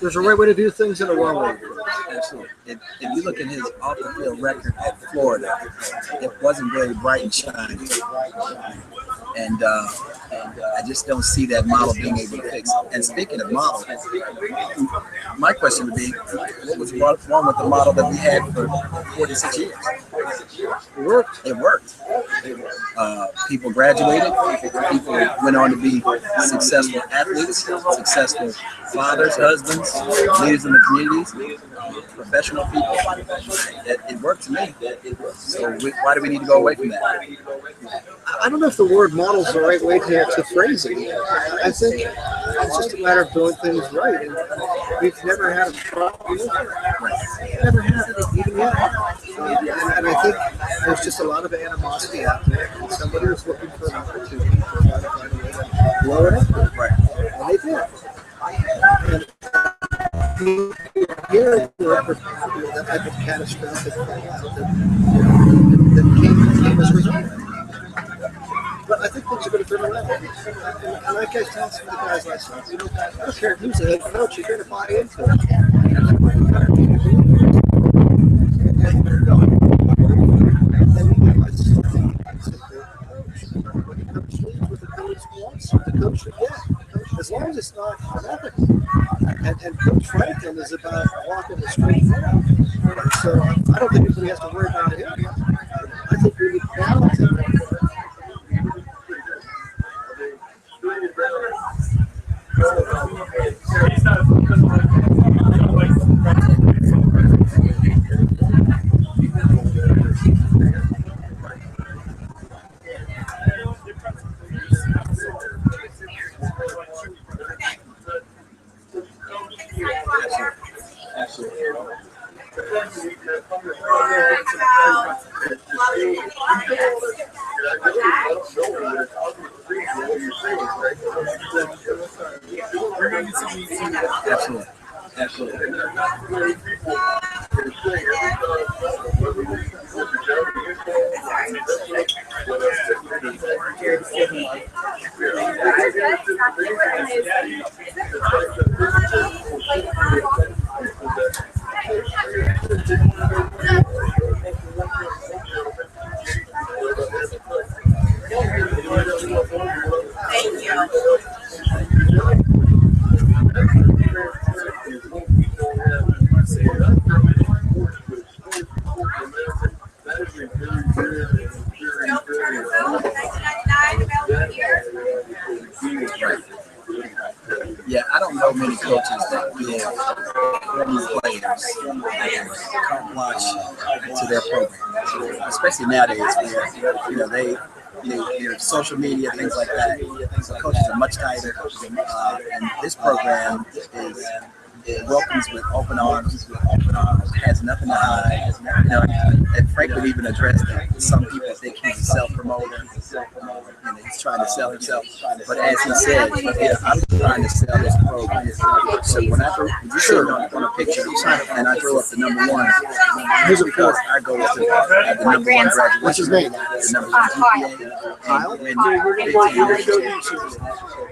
There's a right way to do things and a wrong way to do it. Absolutely. If you look at his off-the-field record at Florida, it wasn't very bright and shiny. And I just don't see that model being able to fix it. And speaking of model, my question would be, what was wrong with the model that we had for 46 years? It worked. It worked. People graduated. People went on to be successful athletes, successful fathers, husbands, leaders in the communities, professional people. It worked to me. So why do we need to go away from that? I don't know if the word model is the right way to phrase it. I think it's just a matter of doing things right. And we've never had a problem. Never had it, even yet. And I think there's just a lot of animosity out there. And somebody was looking for an opportunity to blow it up. Right. And they did. And here that type of catastrophic fallout that came as a result. But I think things are going to turn around. And like I told some of the guys last night, I don't care who's the head coach, you're going to buy into it. The coach should get, as long as it's not unethical. And Coach Franklin is about walking the straight road. So I don't think anybody has to worry about him. I think we need balance in there. Absolutely. Absolutely. Thank you. Yeah, I don't know many coaches that give former players carte blanche to their program, especially nowadays where their social media, things like that. So coaches are much tighter, and this program it welcomes with open arms, has nothing to hide. And Frank would even address that. Some people think he's a self-promoter, he's trying to sell himself. But as he said, I'm trying to sell this program. So when you see on a picture, and I throw up the number one, here's because I go with the number one graduate. What's his name? The number one GPA. Kyle?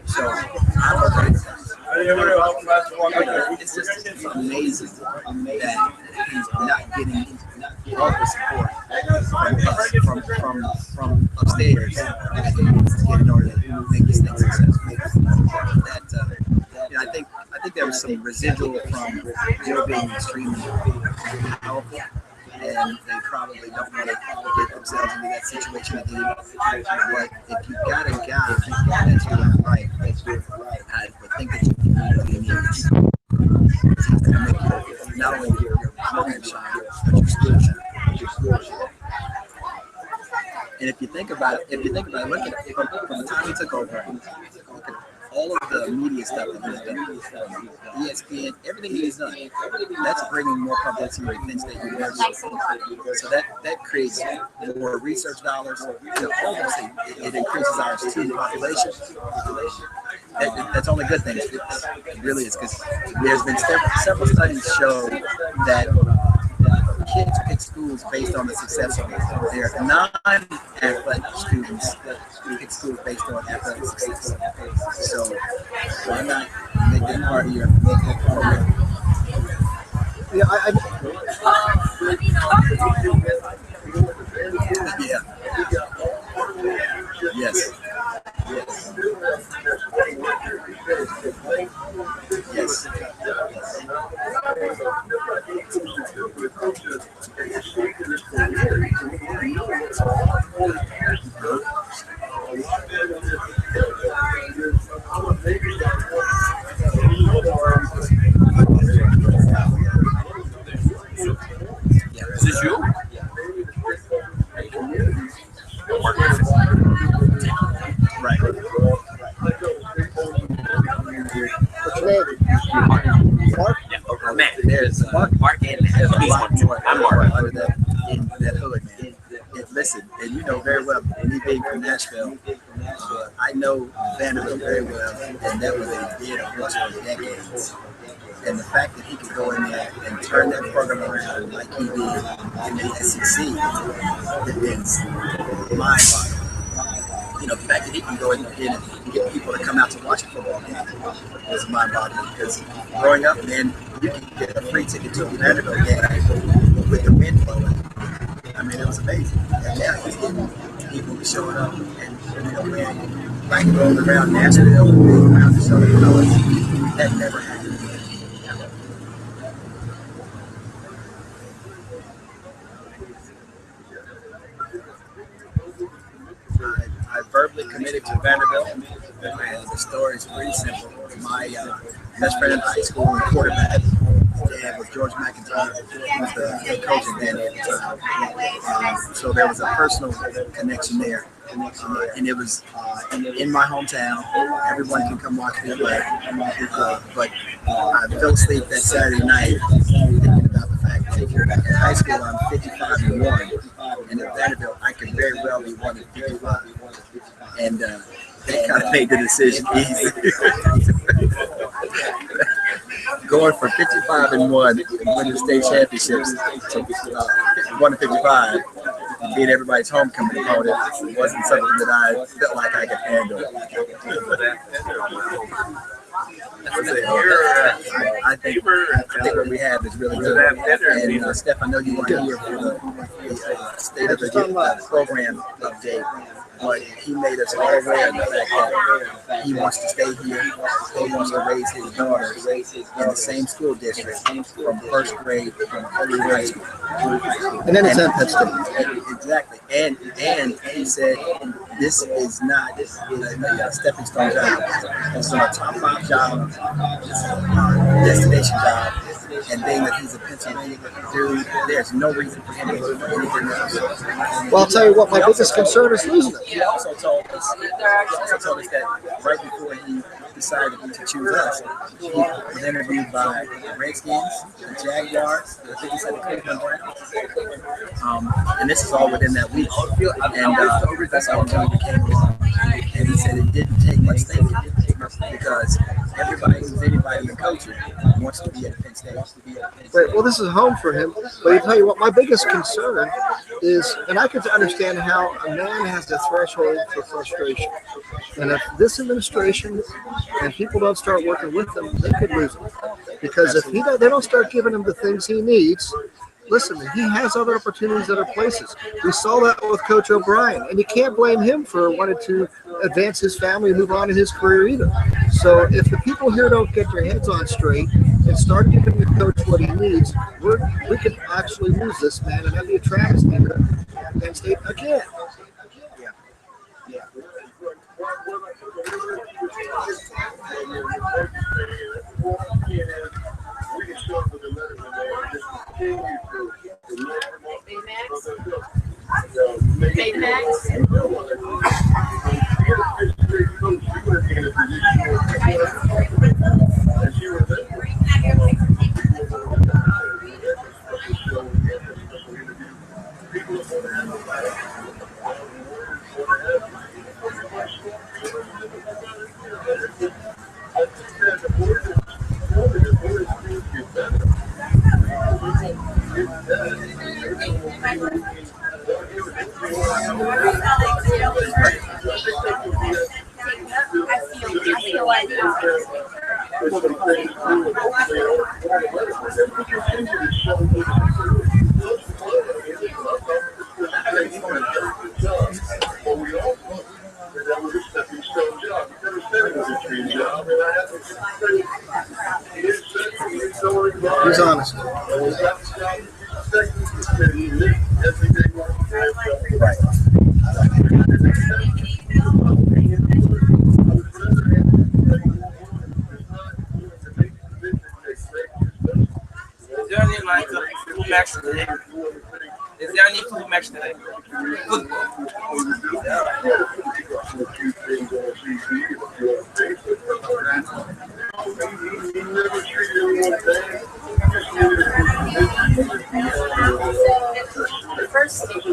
So I look at it. It's just amazing that he's not getting all the support from upstairs that he needs to get in order to make this thing successful. I think there was some residual from Joe being extremely powerful, and they probably don't want to get themselves into that situation again. But if you got a guy that's doing right, I would think that you can really need it. He's going to make you not only your program shine, but your school shine. And if you think about it, look at it from the time he took over, look at all of the media stuff that he's done, ESPN, everything he's done, that's bringing more publicity to Penn State University. So that creates more research dollars. All those things, it increases our student population. That's only good things. It really is, because there's been several studies show that kids pick schools based on the success of their non-athletic students pick schools based on athletic success. So why not make that part of your program? Yeah, Yeah. Yes. Yes. Is this you? Right. what's your name? Mark? Yeah, or Matt. There's Mark and Matt. There's a lot more. I'm Mark. Under that hood, man. Listen, and you know very well, me being from Nashville, I know Vanderbilt very well, and that was a bid on us for decades. And the fact that he could go in there and turn that program around like he did in the SEC, it's mind-boggling. You know, the fact that he can go in and get people to come out to watch a football game is mind-boggling, because growing up, man, you can get a free ticket to a Vanderbilt game with the wind blowing. I mean, it was amazing. And now he's getting people showing up and you know, man, like rolling around Nashville, around the Southern Colors. That never happened. I verbally committed to Vanderbilt. The story is pretty simple. My best friend in high school, quarterback, dad was George McIntyre, who was the head coach at Vanderbilt at the time. So there was a personal connection there. And it was in my hometown. Everyone can come watch me play. But I fell asleep that Saturday night thinking about the fact that in high school I'm 55-1. wanted 55, and they kind of made the decision easy. Going for 55-1, winning state championships to 155, and being everybody's homecoming opponent wasn't something that I felt like I could handle. I think what we have is really good. And Steph, I know you weren't here for the state of the program update, but he made us all aware of the fact that he wants to stay here. He wants to raise his daughters in the same school district from first grade from early high school. And then it's at Penn State. Exactly. And he said this is not a stepping stone job. It's a top 5 job. It's a destination job. And being that he's a Pennsylvania dude, there's no reason for him to look for anything else. Well, I'll tell you what, my biggest concern is losing it. He also told us that right before he decided to choose us, he was interviewed by the Redskins, the Jaguars, I think he said the Cleveland Browns. And this is all within that week. And that's how he came along. And he said it didn't take much thinking because everybody who's anybody in coaching wants to be at Penn State. Right. Well, this is home for him. But I tell you what, my biggest concern is, and I can understand how a man has a threshold for frustration. And if this administration and people don't start working with them, they could lose him. Because if they don't start giving him the things he needs, listen, he has other opportunities at other places. We saw that with Coach O'Brien, and you can't blame him for wanting to advance his family and move on in his career either. So if the people here don't get their heads on straight and start giving the coach what he needs, we could actually lose this man, and that'd be a travesty to Penn State again. He's honest. Is there any like full match today? Is there any full match today? Football. The first stage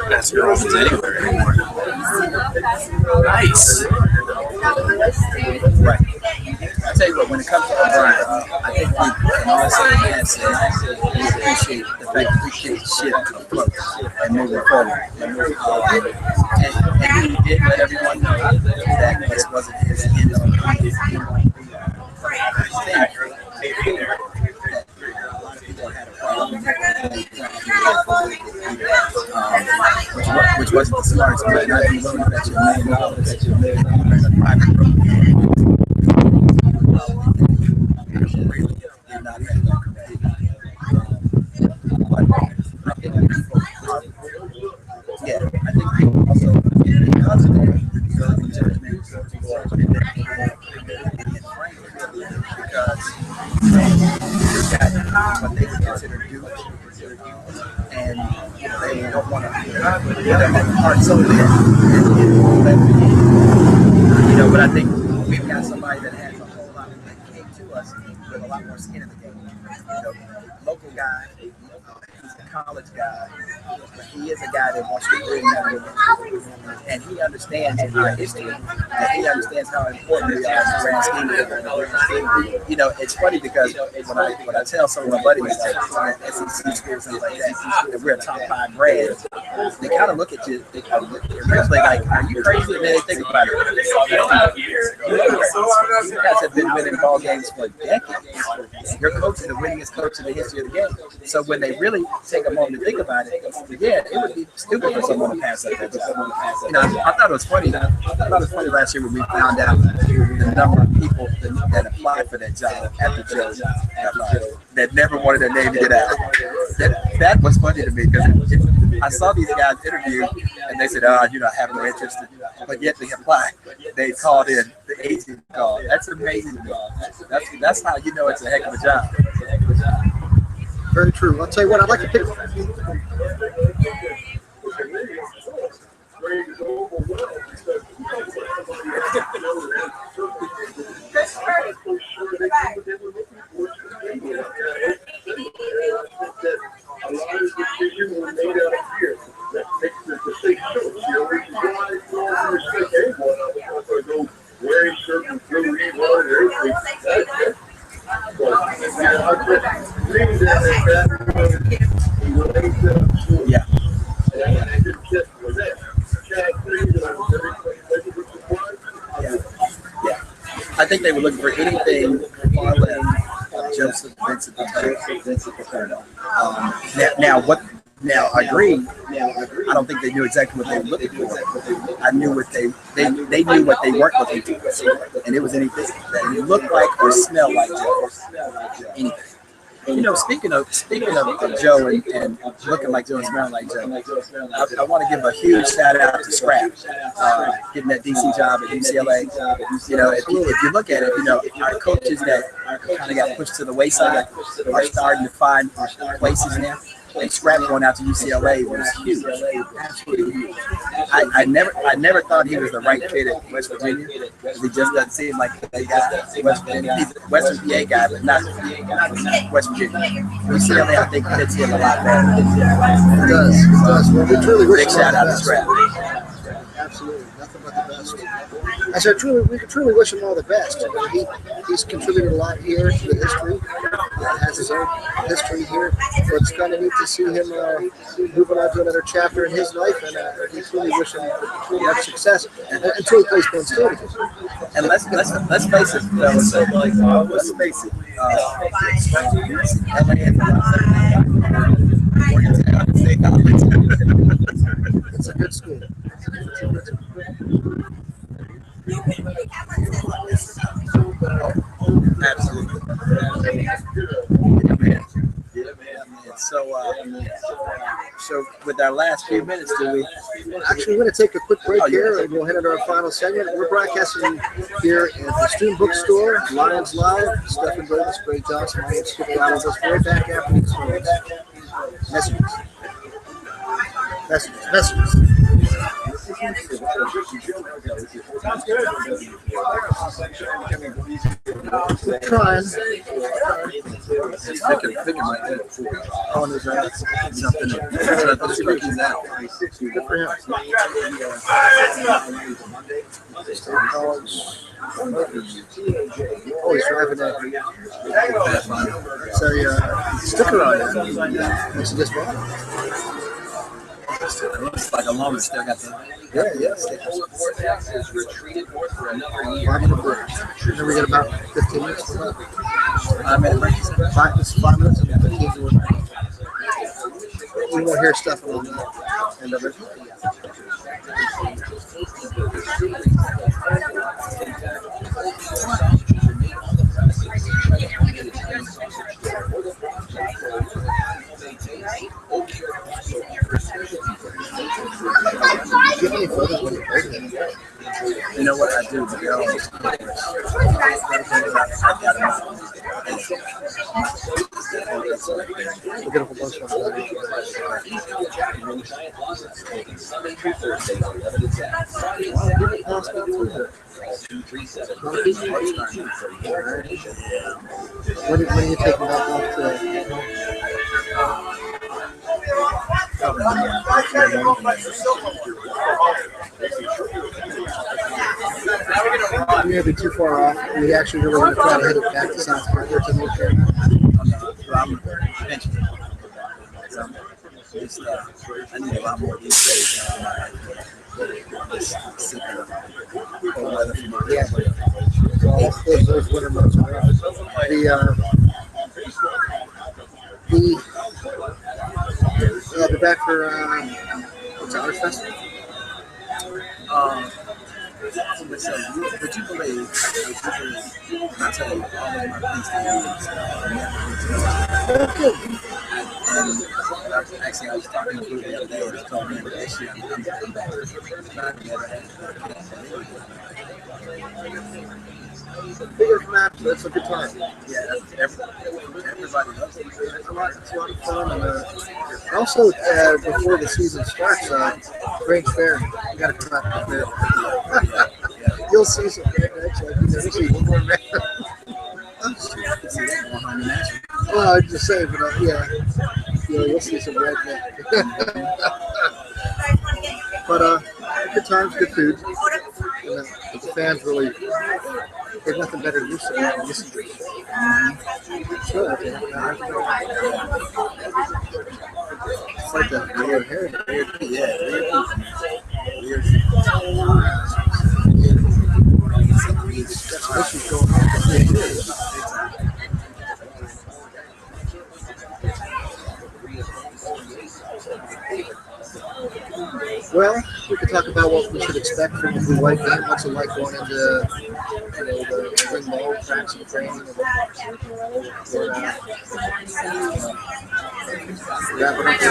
basketball anywhere anymore. Nice. Right. I tell you what, when it comes to O'Brien, I think we can all say yes, and we appreciate the fact that we can shift close and moving forward. And he did let everyone know that this wasn't his end of the I think that a lot of people had a problem which wasn't the smartest, but not be willing to bet you $1 million in a private room. Really did not have that yeah, I think people also, because because they've got what they would consider youth, and they don't want to put their heart so in. But I think we've got somebody that has a whole lot that came to us with a lot more skin in the game. Local guy, he's a college guy, but he is a guy that wants to bring that with him. And he understands our history, and he understands how important we are in the grand scheme of it. It's funny because when I tell some of my buddies like SEC schools and like that we're a top 5 brand, they kind of look at you, they kind of look at you like, are you crazy? And then they think about it. You guys have been winning ball games for decades. Your coach is the winningest coach in the history of the game. So when they really take a moment to think about it, yeah, it would be stupid for someone to pass up that job. I thought it was funny. I thought it was funny last year when we found out the number of people that applied for that job after Joe that never wanted their name to get out. That was funny to me because I saw these guys interviewed and they said, I have no interest, but yet they applied. They called in, the agent called. That's amazing to me. That's how you know it's a heck of a job. Very true. I'll tell you what, I'd like to pick. Yeah. I think they were looking for anything far left of Joseph Vincent Paterno. Now I agree. I don't think they knew exactly what they were looking for. I knew what they knew what they weren't looking for, and it was anything that looked like or smelled like Joe. Anything. Speaking of Joe and looking like Joe and smelling like Joe, I want to give a huge shout out to Scrap, getting that DC job at UCLA. If you look at it, our coaches that kind of got pushed to the wayside are starting to find places now. And Scrap going out to UCLA was huge, absolutely huge. I never thought he was the right fit at West Virginia. He just doesn't seem like a guy. West Virginia, he's a Western PA guy, but not West Virginia. UCLA, I think, fits him a lot better. It does. Well, we truly wish big shout out to Scrap. Absolutely, nothing but the best. I said, we could truly wish him all the best. He's contributed a lot here to the history. Has his own history here. So it's kind of neat to see him moving on to another chapter in his life, and we truly wish him much success until he plays Penn State. And let's face it, let's face it. It's a good school. Absolutely. So with our last few minutes, Actually, we're going to take a quick break here, and we'll head into our final segment. We're broadcasting here at the Student Bookstore, Lions Live. Stephen Davis, Greg Johnson, my name is Skip Allen. We'll be right back after these messages. We're trying. on his ass. Something. He's out. Good for him. Oh, he's driving that. So, sticker on it. Makes it just wrong. It looks like a loan still got the stickers. 5 minute break. And then we get about 15 minutes for that. 5 minute break. 5 minutes and 15 minutes. We won't hear stuff on the end of it. you have any photos when you're pregnant? You know what I do, but they're almost Look at a whole bunch of them. When are you taking that off to? You're gonna be too far off. We actually really want to try to hit it back to South Carolina to North Carolina. I need a lot more these days. Yeah. Those winter months are out. Be back for what's the Art Festival? Would you believe, I tell you, all of my actually, I was talking to Blue the other day, and he told me that this year I'm back. Bigger match, that's a good time. Yeah, everybody loves it. It's a lot of fun. And, also, before the season starts, Grange Fair, you got to come out to the fair. You'll see some great matches like you never see one more match. Well, I'm just saying, but yeah, you'll see some red men. But good times, good food. And the fans really, they have nothing better to do so than listen to it. Sure. It's like that weird hair. This is going on for 3 years. Well, we could talk about what we should expect from the Blue White game. What's it like going into the spring ball practice and training? Wrapping up the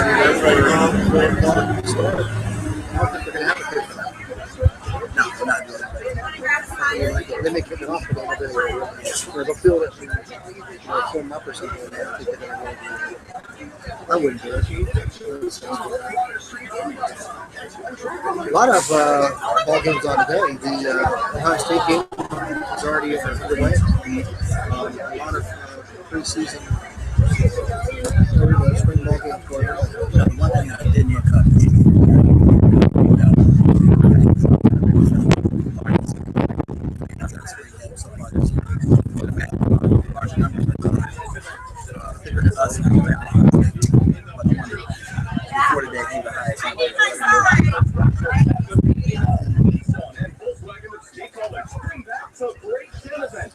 I don't think we're going to have a good for that. No, not good. They may kick it off with a little bit or they'll field it and form up or something like that. I wouldn't do it. A lot of ball games on today. The Ohio State game is already underway. A lot of preseason spring ball games going on. One thing I didn't look up.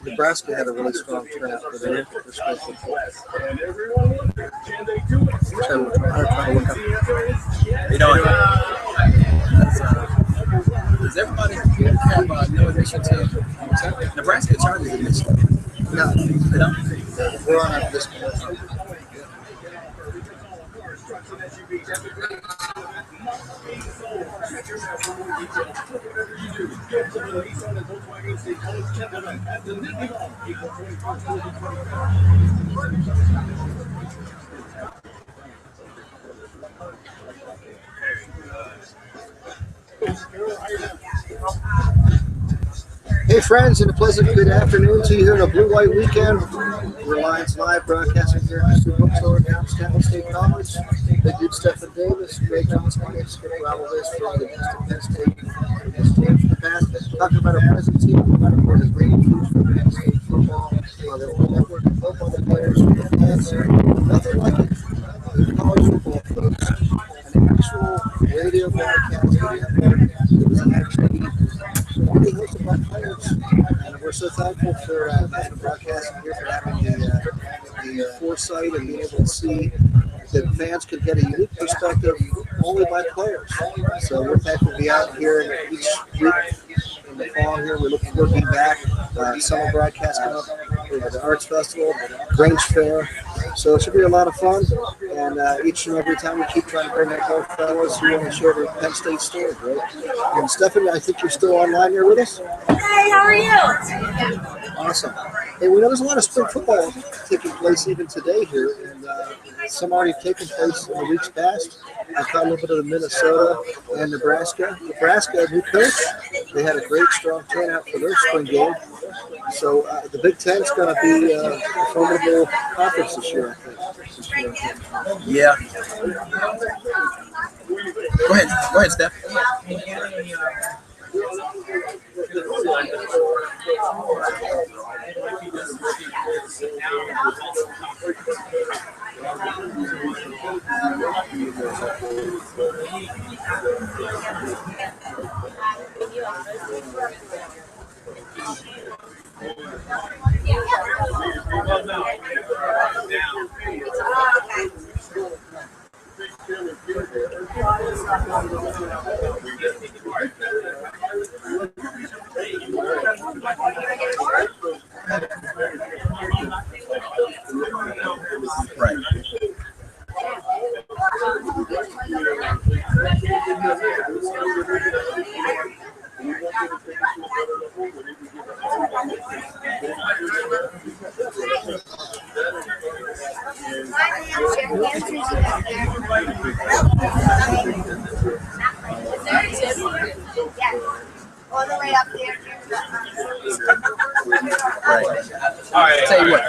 Nebraska had a really strong turnout for their perspective. Does everybody have no admission to Nebraska charges admission? No, they don't. We're on this one. Hey friends, and a pleasant good afternoon to you here on a blue-white weekend. We're Lions Live broadcasting here at the bookstore down at Stanford State College. Big dude Stephen Davis, Greg Johnson, and Skip Ravelvis from the Penn State team from the past. Talking about our present team, about our great news for Penn State football, the network of football players, nothing like it. College football folks, an actual radio broadcast that was actually really hosted by players. And we're so thankful for having the broadcasting here, for having the foresight and being able to see that fans can get a unique perspective only by players. So we're thankful to be out here each week in the fall here. We're looking forward to being back. Summer broadcast coming up. We have the Arts Festival, Grange Fair. So it should be a lot of fun. And each and every time we keep trying to bring up more fellows who want to share their Penn State story, right? And Stephanie, I think you're still online here with us. Hey, how are you? Awesome. Hey, we know there's a lot of spring football taking place even today here, and some already taken place in the weeks past. I caught a little bit of the Minnesota and Nebraska. Nebraska, new coach, they had a great, strong turnout for their spring game. So the Big Ten's going to be a formidable conference this year, I think. Yeah. Go ahead, Steph. Right. All the way up there. Right. Tell you what,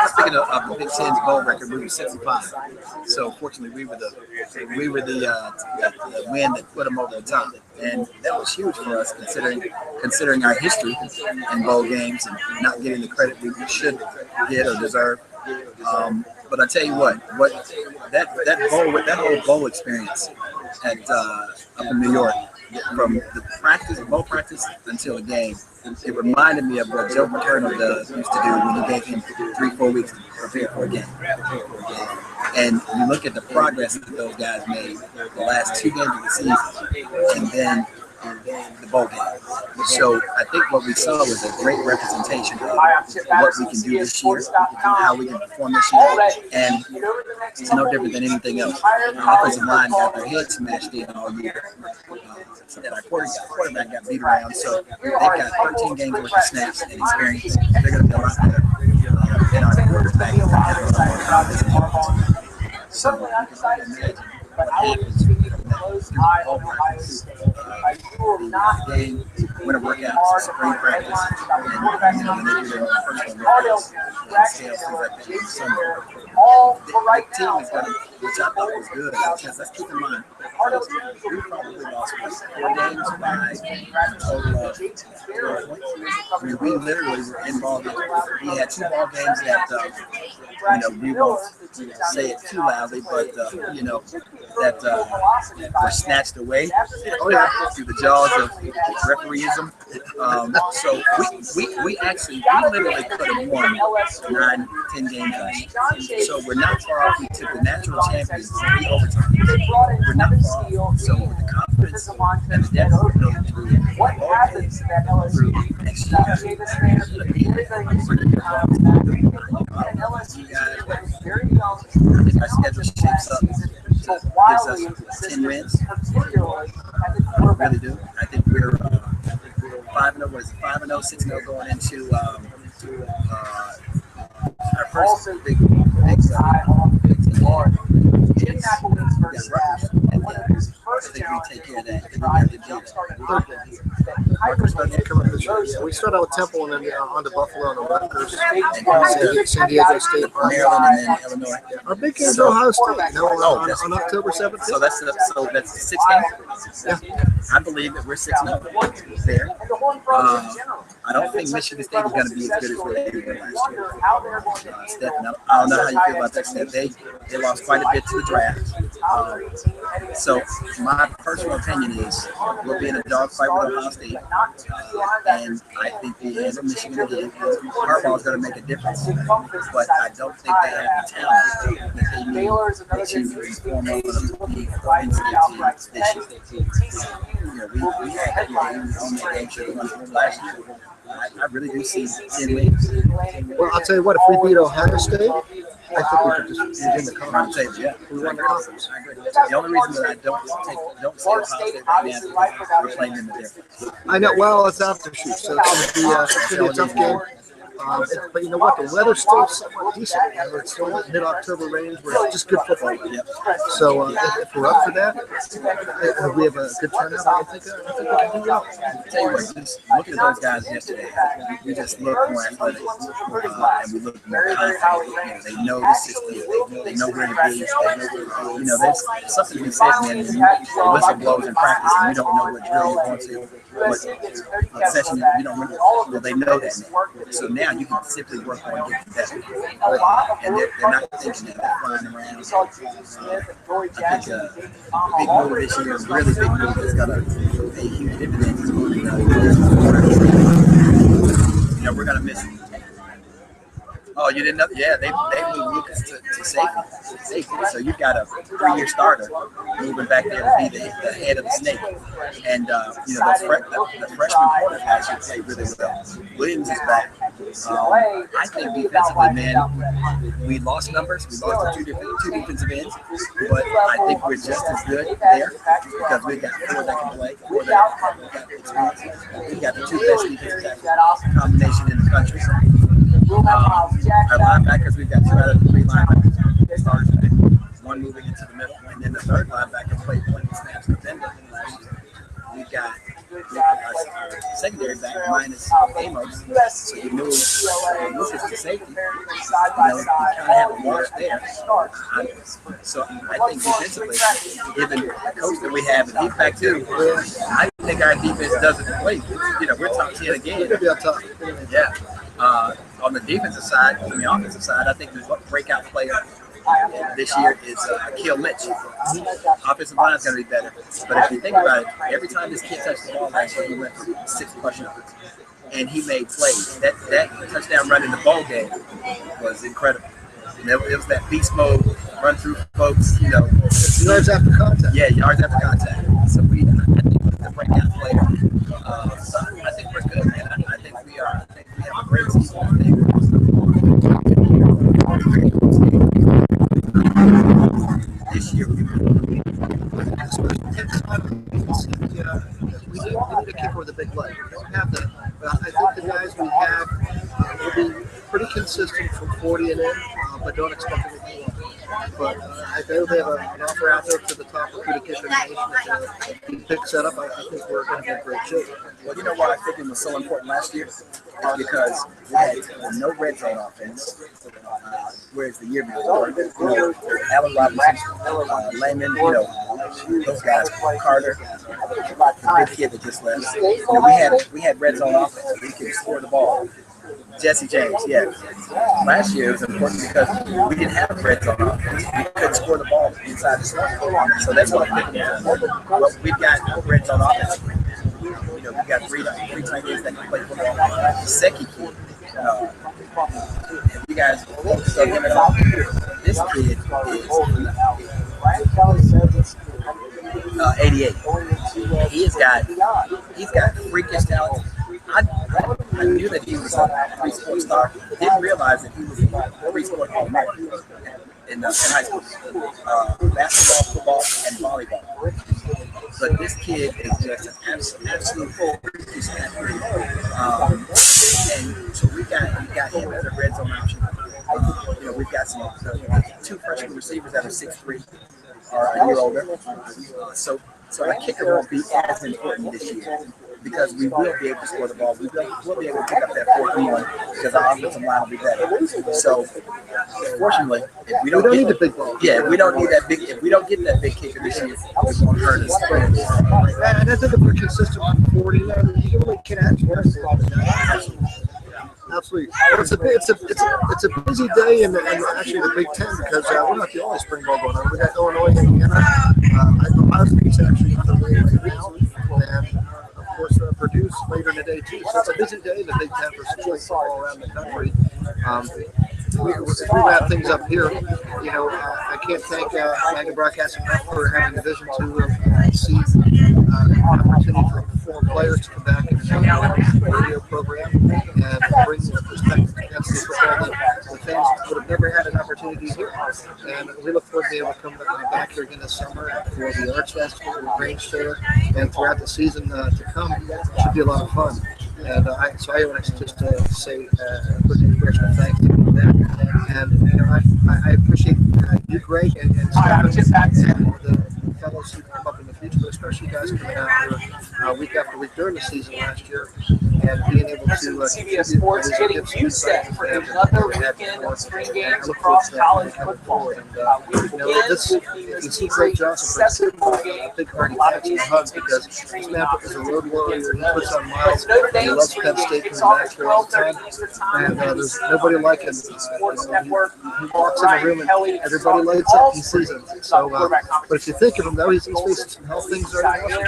speaking of the Big Ten's bowl record, we were 65. So fortunately, we were the win that put them over the top, and that was huge for us considering our history in bowl games and not getting the credit we should get or deserve. But I tell you what that whole bowl experience at up in New York, from the bowl practice until the game, it reminded me of what Joe Paterno used to do when he gave him 3-4 weeks to prepare for a game. And you look at the progress that those guys made the last 2 games of the season, and then the bowl game. So I think what we saw was a great representation of what we can do this year, how we can perform this year, and it's no different than anything else. Our offensive line got their heads smashed in all year, and our quarterback got beat around. So they've got 13 games worth of snaps and experience. They're going to be a lot better than our quarterback. So you can imagine what happens from bowl practice, game, winter workouts, spring practice, and when they do their personal workouts, scales, things like that. The team is going to, which I thought was good, because let's keep in mind, we probably lost 4 games by a total of 12 points. I mean, we literally were in ball games. We had 2 ball games that, we won't say it too loudly, but, that were snatched away through the jaws of refereeism. So we literally could have won 9-10 games last year. So we're not far off. We took the natural champions to the overtime. We're not far off. So with the confidence and the depth we're building through next year, if our schedule shapes up, gives us 10 wins. I really do. I think we're 5-0. What is it? 5-0, 6-0 going into our first big team. I think we take care of that. We start out with Temple and then on to Buffalo and the Rutgers, San Diego State, Maryland, and then Illinois. Our big game's Ohio State. On October 7th. So that's the 6th game. Yeah, I believe that we're 6-0 there. I don't think Michigan State is going to be as good as what they did last year. Steph, I don't know how you feel about that, Steph. They lost quite a bit to the draft. So my personal opinion is we'll be in a dogfight with Ohio State, and I think the end of Michigan again, Harbaugh is going to make a difference. But I don't think they have the talent that they need to form over the NCAA this year. We had that game should have won last year. I really do see 10 wins. Well, I'll tell you what, if we beat Ohio State I think we could just use in the conference. Yeah. We won the conference. I agree. The only reason that I don't say Ohio State right now is because we're playing them in the I know. Well, it's aftershoot, so it's gonna be a tough game. But you know what? The weather's still somewhat decent. It's still in the mid-October range. We're just good football. Yep. So if we're up for that, if we have a good turnout, I think we can do well. I'll tell you what, just look at those guys yesterday. We just look more athletic, and we look more confident. They know the system. They know where to be. You know, there's something to be said, man. The whistle blows in practice, and you don't know what drill you're going to, what session you don't remember. Well, they know that now. So now you can simply work on getting better. And they're not thinking that they're flying around. I think a big move this year, a really big move that's going to pay huge dividends. You know, we're going to miss it. Oh, you didn't know? Yeah, they moved Lucas to safety. So you've got a 3-year starter moving back there to be the head of the snake. And, you know, the freshman corner guys should play really well. Williams is back. I think defensively, man, we lost numbers. We lost two defensive ends. But I think we're just as good there because we've got 4 that can play, 4 that got experience. We've got the 2 best defensive combination in the country. Our linebackers, we've got 2 out of the 3 linebackers starters today. 1 moving into the middle, and then the 3rd linebacker played 20 snaps defender last year. We've got our secondary back minus Amos, so you move Lucas to safety. You know, you kind of have a wash there. So I think defensively, given the coach that we have, and he's back too, I think our defense doesn't play. You know, we're top 10 again. Yeah. On the defensive side, on the offensive side, I think the breakout player this year is Akil Lynch. Offensive line is going to be better. But if you think about it, every time this kid touched the ball last year, he went for 6 push-ups. And he made plays. That touchdown run in the bowl game was incredible. And it was that beast mode, run through folks, you know. Yards after contact. Yeah, yards after contact. So I think the breakout player. So I think we're good, man. I think we are. I think we have a great season. This year, we need a kicker with a big leg. We don't have that. But I think the guys we have will be pretty consistent from 40 and in, but don't expect anything more. But I know they have an offer out there to the top recruiting kicker in the nation. If he picks that up, I think we're going to be in great shape. Well, you know why I think it was so important last year? Is because we had no red zone offense, whereas the year before, Allen Robinson, Layman, you know, those guys, Carter, the big kid that just left. You know, we had red zone offense. We could score the ball. Jesse James, yeah. Last year it was important because we didn't have a red zone offense. We couldn't score the ball inside the zone. So that's what I think. Well, we've got red zone offense. You know, we got three tight ends that can play football. Seki kid. If you guys start him at all, this kid is 88. He's got freakish talent. I knew that he was a 3-sport star. Didn't realize that he was a 3-sport All-American in high school. Basketball, football, and volleyball. But this kid is just an absolute freakish athlete. And so we got him as a red zone option. You know, we've got some 2 freshman receivers that are 6'3", or a year older. So our kicker won't be as important this year, because we will be able to score the ball. We will be able to pick up that 4th and 1 because our offensive line will be better. So, fortunately, if we don't need the big ball. Yeah, if we don't need that big. If we don't get that big kicker this year, it won't hurt us. And I think if we're consistent on 40, you really can actually. Absolutely. It's a busy day in actually the Big Ten because we're not the only spring ball going on. We got Illinois and Indiana. Ohio State's actually on the way right now, and of course Purdue's later in the day too. So it's a busy day in the Big Ten for spring ball around the country. If we wrap things up here, you know, I can't thank Magna Broadcasting enough for having the vision to see an opportunity for foreign players to come back and the radio program and bring the perspective to Kansas City football that the fans would have never had an opportunity And we look forward to being able to come back here again this summer for the Arts Festival, the Grange Fair, and throughout the season to come. It should be a lot of fun. And so I want to just say a quick congressional thanks to them. And I appreciate you, Greg, and the fellows who come up in the future, but especially you guys coming out here week after week during the season last year and being able to CBS Sports getting you set for another weekend of spring games across college football. You see Greg Johnson for a big party catch and hugs because this man is a road warrior. He puts on miles. He loves Penn State coming back here all the time. And there's nobody like him. He walks in the room and everybody lights up. He sees it. So, but if you think of him, though, he's facing some health things right now.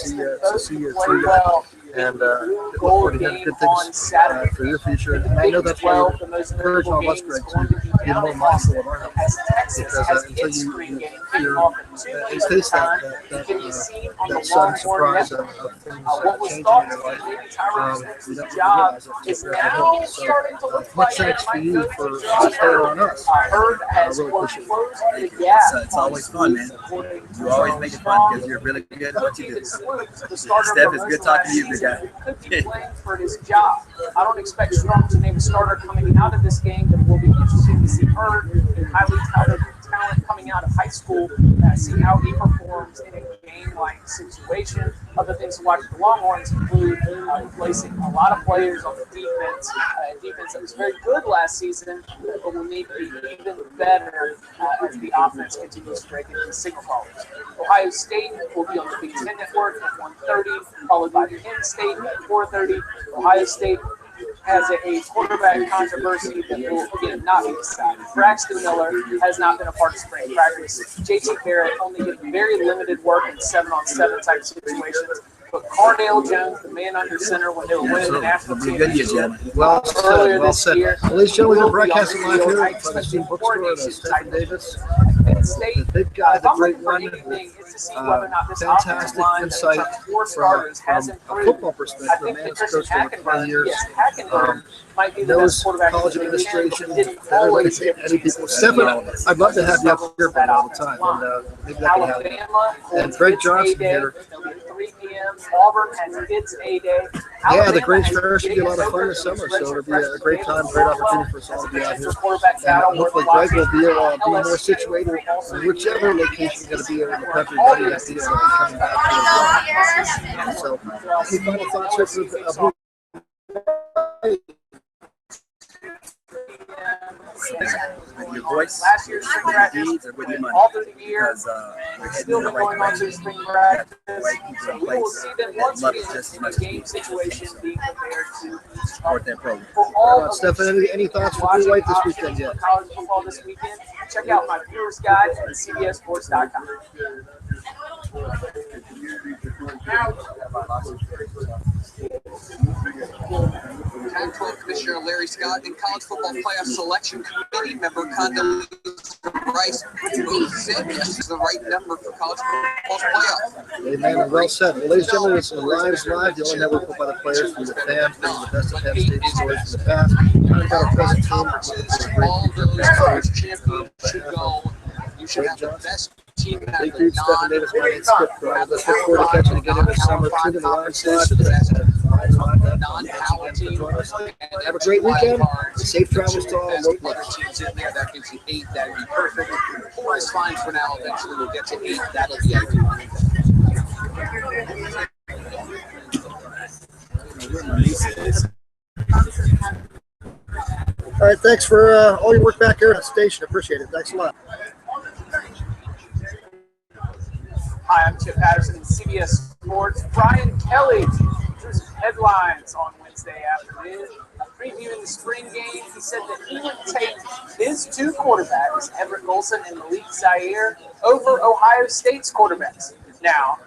So see you through that. And look forward to hearing good things for your future. And I know that's why you're encouraging all of us, Greg, to be more mindful of our health. Because until you taste that sudden surprise of things changing in your life, you don't realize it. So much thanks for you for staying on us. I really appreciate it. It's always fun, man. You always make it fun because you're really good at what you do. Steph, it's good talking to you, big guy. Could be playing for his job. I don't expect Strong to name a starter coming out of this game, but we'll be interested to see Hurd, a highly touted talent coming out of high school, see how he performs in a game-like situation. Other things to watch for the Longhorns include replacing a lot of players on the defense, defense that was very good last season, but will need to be even better as the offense continues to break into the signal callers. Ohio State will be on the Big Ten Network at 1:30, followed by Penn State at 4:30. Ohio State has a quarterback controversy that will, again, not be decided. Braxton Miller has not been a part of spring practice. J.T. Barrett only getting very limited work in 7-on-7 type situations. But Cardale Jones, the man under center when they were winning the national championship earlier this year. Ladies and gentlemen, we're broadcasting live here at the Student Bookstore, Stephen Davis. The big guy, the great runner, fantastic insight from a football perspective. The man has coached for 20 years. Knows college administration better than any people. Stephen, I'd love to have you up here for all the time, and maybe that can happen. And Greg Johnson here. 3 p.m. Auburn has its A-Day. Yeah, the Grange Fair should be a lot of fun this summer, so it'll be a great time, great opportunity for us all to be out here. And hopefully Greg will be more situated in whichever location you're going to be in the country. Maybe that's the coming back here. So, any final thoughts here for with your voice, last year's spring practice, or with your money, all through the year, because still been going on to spring practice. So we will see them once again in the game situation being prepared to support that program. For all Stephen, any thoughts for Blue White this weekend yet? College football this weekend. Check out my viewers guide at CBSSports.com. Pac-12 Commissioner Larry Scott and College Football Playoff Selection Committee member Condoleezza Rice both said yes is the right number for college football's playoff. Amen. Well said. Well, ladies and gentlemen, it's Lions Live, the only network put by the players, from the fans, bringing the best of Penn State stories from the past. Talking about our present team. All those college champions should go. You should have the best team out of the Stephen Davis, my name's Skip Grimes. Let's look forward to catching again in the summer. Tune in the Lions Live. non-power team. And have a great weekend. Safe travels to all. Local teams in there. That gives you 8. That would be perfect. 4 is fine for now. Eventually we'll get to 8. That'll be ideal. All right, thanks for all your work back here at the station. Appreciate it. Thanks a lot. Hi, I'm Chip Patterson, CBS Sports. Brian Kelly drew some headlines on Wednesday afternoon. Previewing the spring game, he said that he would take his 2 quarterbacks, Everett Golson and Malik Zaire, over Ohio State's quarterbacks. Now,